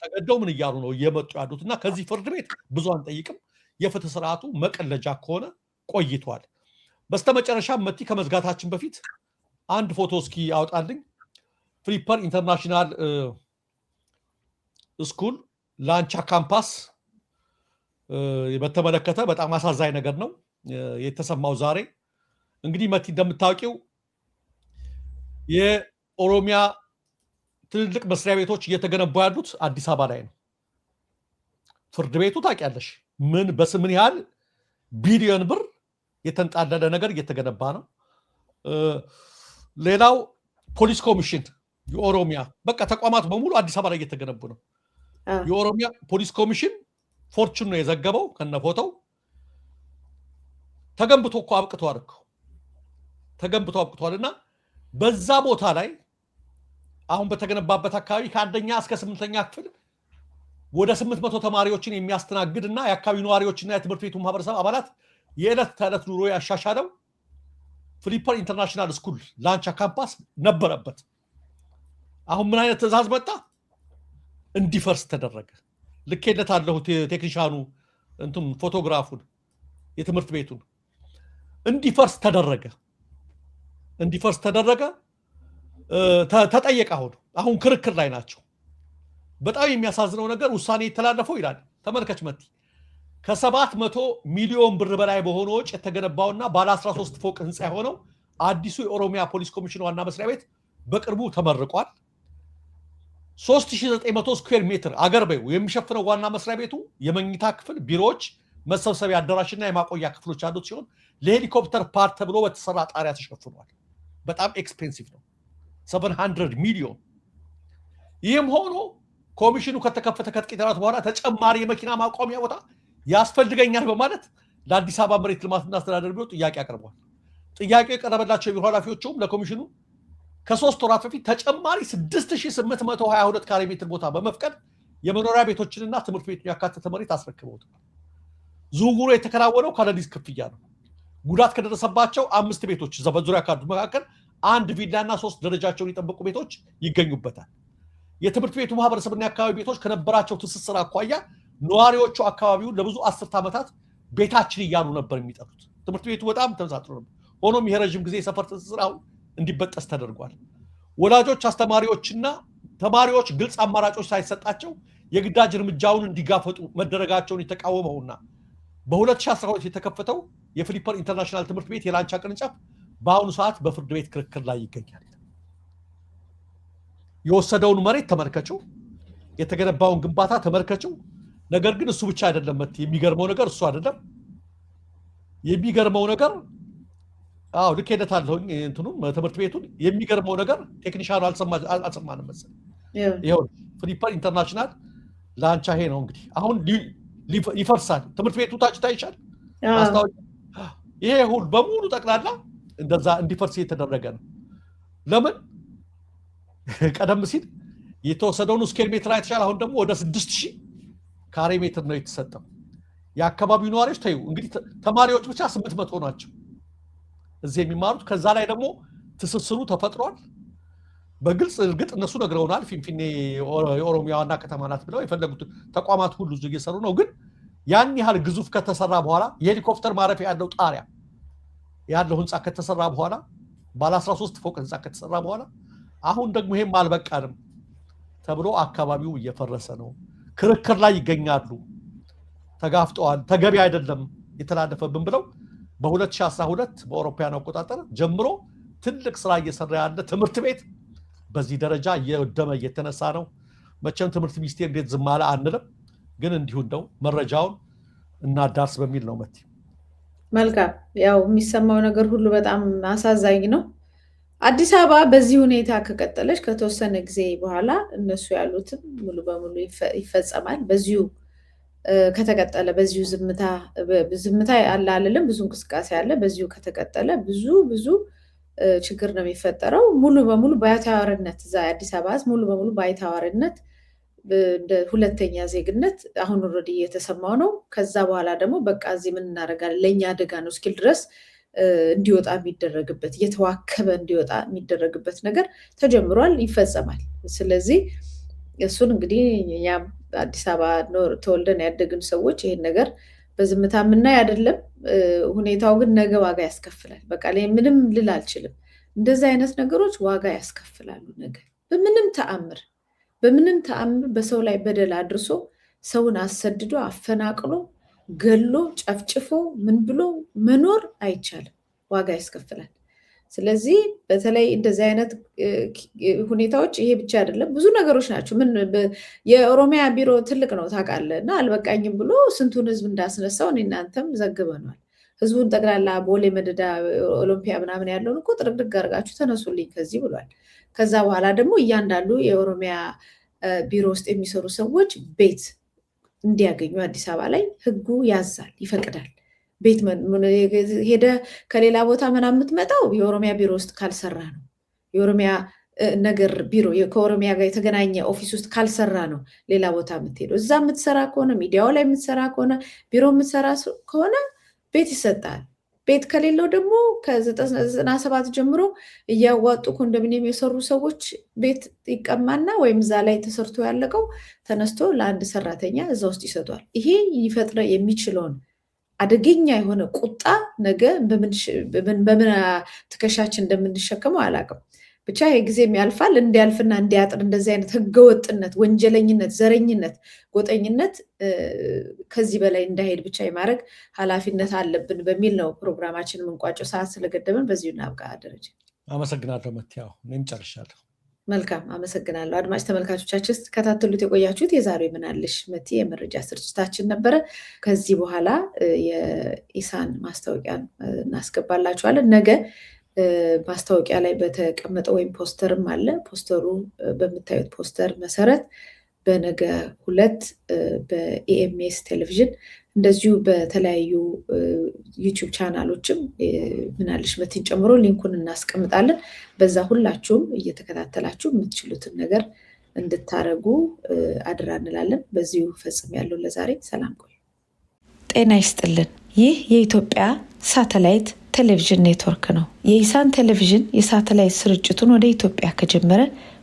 ተገደው ምን እያሉ ነው እየመጡ ያሉት እና ከዚህ ፍርድ ቤት ብዙ አንጠይቅም። የፍትህ ስርዓቱ መቀለጃ ከሆነ ቆይቷል። በስተመጨረሻ መቲ ከመዝጋታችን በፊት አንድ ፎቶ እስኪ አውጣልኝ። ፍሊፐር ኢንተርናሽናል ስኩል ላንቻ ካምፓስ በተመለከተ በጣም አሳዛኝ ነገር ነው የተሰማው ዛሬ። እንግዲህ መቲ እንደምታውቂው የኦሮሚያ ትልልቅ መስሪያ ቤቶች እየተገነቡ ያሉት አዲስ አበባ ላይ ነው። ፍርድ ቤቱ ታውቂያለሽ ምን ያህል ቢሊዮን ብር የተንጣለለ ነገር እየተገነባ ነው። ሌላው ፖሊስ ኮሚሽን የኦሮሚያ በቃ ተቋማት በሙሉ አዲስ አበባ ላይ እየተገነቡ ነው። የኦሮሚያ ፖሊስ ኮሚሽን ፎርቹን ነው የዘገበው ከነፎቶው። ተገንብቶ እኮ አብቅቷል እና በዛ ቦታ ላይ አሁን በተገነባበት አካባቢ ከአንደኛ እስከ 8ኛ ክፍል ወደ 800 ተማሪዎችን የሚያስተናግድና የአካባቢ ነዋሪዎችና የትምህርት ቤቱ ማህበረሰብ አባላት የዕለት ተዕለት ኑሮ ያሻሻለው ፍሊፐር ኢንተርናሽናል ስኩል ላንቻ ካምፓስ ነበረበት። አሁን ምን አይነት ትዕዛዝ መጣ? እንዲፈርስ ተደረገ። ልኬለታለሁ ቴክኒሻኑ ፎቶግራፉን የትምህርት ቤቱን እንዲፈርስ ተደረገ። ተጠየቀ። አሁን ክርክር ላይ ናቸው። በጣም የሚያሳዝነው ነገር ውሳኔ የተላለፈው ይላል ተመልከች መቲ ከ700 ሚሊዮን ብር በላይ በሆነ ወጪ የተገነባውና ባለ 13 ፎቅ ህንፃ የሆነው አዲሱ የኦሮሚያ ፖሊስ ኮሚሽን ዋና መስሪያ ቤት በቅርቡ ተመርቋል። 3900 ስኩዌር ሜትር አገር በዩ የሚሸፍነው ዋና መስሪያ ቤቱ የመኝታ ክፍል፣ ቢሮዎች፣ መሰብሰቢያ አዳራሽና የማቆያ ክፍሎች ያሉት ሲሆን ለሄሊኮፕተር ፓርት ተብሎ በተሰራ ጣሪያ ተሸፍኗል። በጣም ኤክስፔንሲቭ ነው፣ 700 ሚሊዮን። ይህም ሆኖ ኮሚሽኑ ከተከፈተ ከጥቂት ወራት በኋላ ተጨማሪ የመኪና ማቆሚያ ቦታ ያስፈልገኛል በማለት ለአዲስ አበባ መሬት ልማትና አስተዳደር ቢሮ ጥያቄ አቅርቧል። ጥያቄው የቀረበላቸው የቢሮ ኃላፊዎቹም ለኮሚሽኑ ከ3 ወራት በፊት ተጨማሪ 6822 ካሬ ሜትር ቦታ በመፍቀድ የመኖሪያ ቤቶችንና ትምህርት ቤቱን ያካተተ መሬት አስረክበውታል። ዝውውሩ የተከናወነው ካለሊዝ ክፍያ ነው። ጉዳት ከደረሰባቸው 5 ቤቶች በዙሪያ ካሉት መካከል 1 ቪላና 3 ደረጃቸውን የጠበቁ ቤቶች ይገኙበታል። የትምህርት ቤቱ ማህበረሰብና የአካባቢ ቤቶች ከነበራቸው ትስስር አኳያ ነዋሪዎቹ አካባቢውን ለብዙ 10 ዓመታት ቤታችን እያሉ ነበር የሚጠሩት። ትምህርት ቤቱ በጣም ተመሳጥሮ ነበር። ሆኖም የረጅም ጊዜ ሰፈር ትስስር አሁን እንዲበጠስ ተደርጓል። ወላጆች፣ አስተማሪዎችና ተማሪዎች ግልጽ አማራጮች ሳይሰጣቸው የግዳጅ እርምጃውን እንዲጋፈጡ መደረጋቸውን የተቃወመውና በ2012 የተከፈተው የፊሊፐር ኢንተርናሽናል ትምህርት ቤት የላንቻ ቅርንጫፍ በአሁኑ ሰዓት በፍርድ ቤት ክርክር ላይ ይገኛል። የወሰደውን መሬት ተመልከችው፣ የተገነባውን ግንባታ ተመልከችው። ነገር ግን እሱ ብቻ አይደለም። የሚገርመው ነገር እሱ አይደለም። የሚገርመው ነገር ልክ ሄደታለሁኝ እንትኑን ትምህርት ቤቱን የሚገርመው ነገር ቴክኒሻኑ አልሰማንም መሰለኝ። ይሄው ፊሊፐር ኢንተርናሽናል ላንቻ ይሄ ነው እንግዲህ አሁን ይፈርሳል። ትምህርት ቤቱ ታች ታይቻል ማስታወቂያ። ይሄ ሁሉ በሙሉ ጠቅላላ እንደዛ እንዲፈርስ የተደረገ ነው። ለምን? ቀደም ሲል የተወሰደውን ስኬል ሜትር አይተሻል። አሁን ደግሞ ወደ 6000 ካሬ ሜትር ነው የተሰጠው። የአካባቢው ነዋሪዎች ታዩ እንግዲህ ተማሪዎች ብቻ 800 ናቸው እዚህ የሚማሩት። ከዛ ላይ ደግሞ ትስስሩ ተፈጥሯል። በግልጽ እርግጥ እነሱ ነግረውናል። ፊንፊኔ የኦሮሚያ ዋና ከተማ ናት ብለው የፈለጉት ተቋማት ሁሉ እዚህ እየሰሩ ነው። ግን ያን ያህል ግዙፍ ከተሰራ በኋላ የሄሊኮፕተር ማረፊያ ያለው ጣሪያ ያለው ህንፃ ከተሰራ በኋላ ባለ 13 ፎቅ ህንፃ ከተሰራ በኋላ አሁን ደግሞ ይሄም አልበቃንም ተብሎ አካባቢው እየፈረሰ ነው። ክርክር ላይ ይገኛሉ። ተጋፍጠዋል። ተገቢ አይደለም የተላለፈብን ብለው በ2012 በአውሮፓውያን አቆጣጠር ጀምሮ ትልቅ ስራ እየሰራ ያለ ትምህርት ቤት በዚህ ደረጃ እየወደመ እየተነሳ ነው። መቼም ትምህርት ሚኒስቴር እንዴት ዝም አለ አንልም፣ ግን እንዲሁ እንደው መረጃውን እናዳርስ በሚል ነው። መቲ መልካም። ያው የሚሰማው ነገር ሁሉ በጣም አሳዛኝ ነው። አዲስ አበባ በዚህ ሁኔታ ከቀጠለች ከተወሰነ ጊዜ በኋላ እነሱ ያሉትን ሙሉ በሙሉ ይፈጸማል። በዚሁ ከተቀጠለ በዚሁ ዝምታ አለ አልልም፣ ብዙ እንቅስቃሴ አለ። በዚሁ ከተቀጠለ ብዙ ችግር ነው የሚፈጠረው። ሙሉ በሙሉ ባይተዋርነት እዛ አዲስ አበባ ሙሉ በሙሉ ባይተዋርነት እንደ ሁለተኛ ዜግነት አሁን ኦልሬዲ እየተሰማው ነው። ከዛ በኋላ ደግሞ በቃ እዚህ ምን እናደርጋለን ለእኛ አደጋ ነው እስኪል ድረስ እንዲወጣ የሚደረግበት እየተዋከበ እንዲወጣ የሚደረግበት ነገር ተጀምሯል፣ ይፈጸማል። ስለዚህ እሱን እንግዲህ እኛ አዲስ አበባ ተወልደን ያደግን ሰዎች ይሄን ነገር በዝምታ የምናይ አይደለም። ሁኔታው ግን ነገ ዋጋ ያስከፍላል። በቃ ላይ ምንም ልል አልችልም። እንደዚህ አይነት ነገሮች ዋጋ ያስከፍላሉ ነገ። በምንም ተአምር በሰው ላይ በደል አድርሶ ሰውን አሰድዶ አፈናቅሎ ገሎ ጨፍጭፎ ምን ብሎ መኖር አይቻልም፣ ዋጋ ያስከፍላል። ስለዚህ በተለይ እንደዚህ አይነት ሁኔታዎች ይሄ ብቻ አይደለም፣ ብዙ ነገሮች ናቸው። ምን የኦሮሚያ ቢሮ ትልቅ ነው ታውቃለህ፣ እና አልበቃኝም ብሎ ስንቱን ህዝብ እንዳስነሳው እኔ እናንተም ዘግበናል። ህዝቡን ጠቅላላ ቦሌ መደዳ ኦሎምፒያ ምናምን ያለውን እኮ ጥርቅድግ አድርጋችሁ ተነሱልኝ ከዚህ ብሏል። ከዛ በኋላ ደግሞ እያንዳንዱ የኦሮሚያ ቢሮ ውስጥ የሚሰሩ ሰዎች ቤት እንዲያገኙ አዲስ አበባ ላይ ህጉ ያዛል፣ ይፈቅዳል። ቤት ሄደ ከሌላ ቦታ ምናምን የምትመጣው የኦሮሚያ ቢሮ ውስጥ ካልሰራ ነው። የኦሮሚያ ነገር ቢሮ ከኦሮሚያ ጋር የተገናኘ ኦፊስ ውስጥ ካልሰራ ነው ሌላ ቦታ የምትሄደው። እዛ የምትሰራ ከሆነ ሚዲያው ላይ የምትሰራ ከሆነ ቢሮ የምትሰራ ከሆነ ቤት ይሰጣል። ቤት ከሌለው ደግሞ ከ97 ጀምሮ እያዋጡ ኮንዶሚኒየም የሰሩ ሰዎች ቤት ይቀማና ወይም እዛ ላይ ተሰርቶ ያለቀው ተነስቶ ለአንድ ሰራተኛ እዛ ውስጥ ይሰጧል። ይሄ ሊፈጥር የሚችለውን አደገኛ የሆነ ቁጣ ነገ በምን ትከሻችን እንደምንሸከመው አላውቅም። ብቻ ይሄ ጊዜም ያልፋል። እንዲያልፍና እንዲያጥር እንደዚህ አይነት ህገወጥነት፣ ወንጀለኝነት፣ ዘረኝነት፣ ጎጠኝነት ከዚህ በላይ እንዳይሄድ ብቻ የማድረግ ኃላፊነት አለብን በሚል ነው ፕሮግራማችን የምንቋጨው። ሰዓት ስለገደመን በዚሁ እናብቃ። ደረጃ አመሰግናለሁ። መትያው እኔም ጨርሻለሁ። መልካም አመሰግናለሁ። አድማጭ ተመልካቾቻችን ስትከታተሉት የቆያችሁት የዛሬው ምናለሽ መቲ የመረጃ ስርጭታችን ነበረ። ከዚህ በኋላ የኢሳን ማስታወቂያን እናስገባላችኋለን። ነገ ማስታወቂያ ላይ በተቀመጠው ወይም ፖስተርም አለ። ፖስተሩ በምታዩት ፖስተር መሰረት በነገ 2 በኢኤምኤስ ቴሌቪዥን እንደዚሁ በተለያዩ ዩቲዩብ ቻናሎችም ምናለሽ መቲን ጨምሮ ሊንኩን እናስቀምጣለን። በዛ ሁላችሁም እየተከታተላችሁ የምትችሉትን ነገር እንድታረጉ አድራ እንላለን። በዚሁ ፈጽም ያለው ለዛሬ ሰላም ቆዩ። ጤና ይስጥልን። ይህ የኢትዮጵያ ሳተላይት ቴሌቪዥን ኔትወርክ ነው። የኢሳን ቴሌቪዥን የሳተላይት ስርጭቱን ወደ ኢትዮጵያ ከጀመረ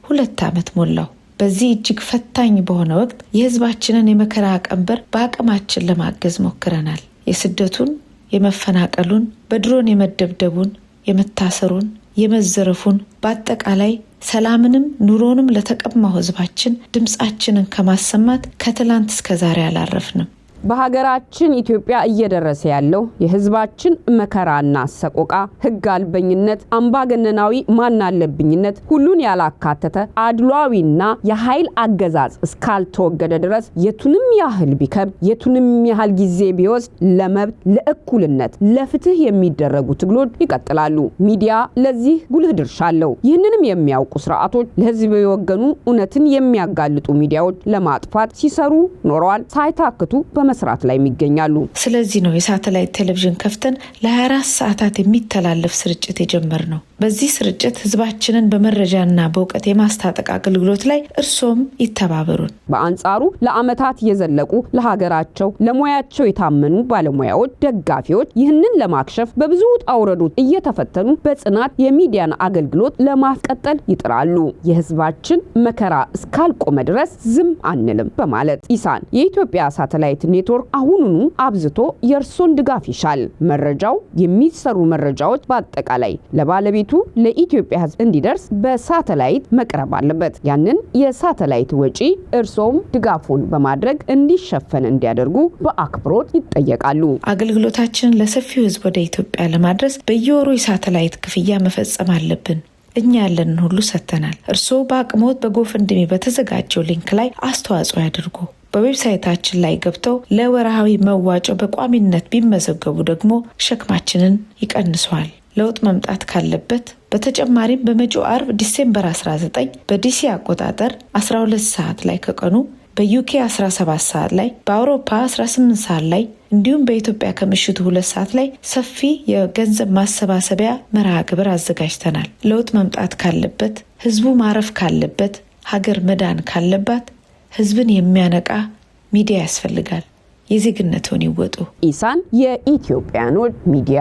2 ዓመት ሞላው። በዚህ እጅግ ፈታኝ በሆነ ወቅት የህዝባችንን የመከራ ቀንበር በአቅማችን ለማገዝ ሞክረናል። የስደቱን፣ የመፈናቀሉን፣ በድሮን የመደብደቡን፣ የመታሰሩን፣ የመዘረፉን በአጠቃላይ ሰላምንም ኑሮንም ለተቀማው ህዝባችን ድምጻችንን ከማሰማት ከትላንት እስከ ዛሬ አላረፍንም። በሀገራችን ኢትዮጵያ እየደረሰ ያለው የህዝባችን መከራና ሰቆቃ፣ ህግ አልበኝነት፣ አምባገነናዊ ማናለብኝነት፣ ሁሉን ያላካተተ አድሏዊና የኃይል አገዛዝ እስካልተወገደ ድረስ የቱንም ያህል ቢከብ የቱንም ያህል ጊዜ ቢወስድ ለመብት፣ ለእኩልነት፣ ለፍትህ የሚደረጉ ትግሎች ይቀጥላሉ። ሚዲያ ለዚህ ጉልህ ድርሻ አለው። ይህንንም የሚያውቁ ስርዓቶች ለህዝብ የወገኑ እውነትን የሚያጋልጡ ሚዲያዎች ለማጥፋት ሲሰሩ ኖረዋል። ሳይታክቱ መስራት ላይ የሚገኛሉ። ስለዚህ ነው የሳተላይት ቴሌቪዥን ከፍተን ለ24 ሰዓታት የሚተላለፍ ስርጭት የጀመርነው። በዚህ ስርጭት ህዝባችንን በመረጃና በእውቀት የማስታጠቅ አገልግሎት ላይ እርሶም ይተባበሩን። በአንጻሩ ለአመታት የዘለቁ ለሀገራቸው ለሙያቸው የታመኑ ባለሙያዎች፣ ደጋፊዎች ይህንን ለማክሸፍ በብዙ ጣውረዶች እየተፈተኑ በጽናት የሚዲያን አገልግሎት ለማስቀጠል ይጥራሉ። የህዝባችን መከራ እስካልቆመ ድረስ ዝም አንልም በማለት ኢሳን የኢትዮጵያ ሳተላይት ኔትወርክ አሁኑኑ አብዝቶ የእርሶን ድጋፍ ይሻል። መረጃው የሚሰሩ መረጃዎች በአጠቃላይ ለባለቤቱ ለኢትዮጵያ ህዝብ እንዲደርስ በሳተላይት መቅረብ አለበት። ያንን የሳተላይት ወጪ እርሶም ድጋፉን በማድረግ እንዲሸፈን እንዲያደርጉ በአክብሮት ይጠየቃሉ። አገልግሎታችንን ለሰፊው ህዝብ ወደ ኢትዮጵያ ለማድረስ በየወሩ የሳተላይት ክፍያ መፈጸም አለብን። እኛ ያለንን ሁሉ ሰጥተናል። እርስዎ በአቅሞት በጎፈንድሚ በተዘጋጀው ሊንክ ላይ አስተዋጽኦ ያድርጉ። በዌብሳይታችን ላይ ገብተው ለወርሃዊ መዋጮ በቋሚነት ቢመዘገቡ ደግሞ ሸክማችንን ይቀንሰዋል። ለውጥ መምጣት ካለበት በተጨማሪም በመጪው አርብ ዲሴምበር 19 በዲሲ አቆጣጠር 12 ሰዓት ላይ ከቀኑ በዩኬ 17 ሰዓት ላይ በአውሮፓ 18 ሰዓት ላይ እንዲሁም በኢትዮጵያ ከምሽቱ 2 ሰዓት ላይ ሰፊ የገንዘብ ማሰባሰቢያ መርሃ ግብር አዘጋጅተናል። ለውጥ መምጣት ካለበት፣ ህዝቡ ማረፍ ካለበት፣ ሀገር መዳን ካለባት ህዝብን የሚያነቃ ሚዲያ ያስፈልጋል። የዜግነቱን ይወጡ። ኢሳን የኢትዮጵያኖች ሚዲያ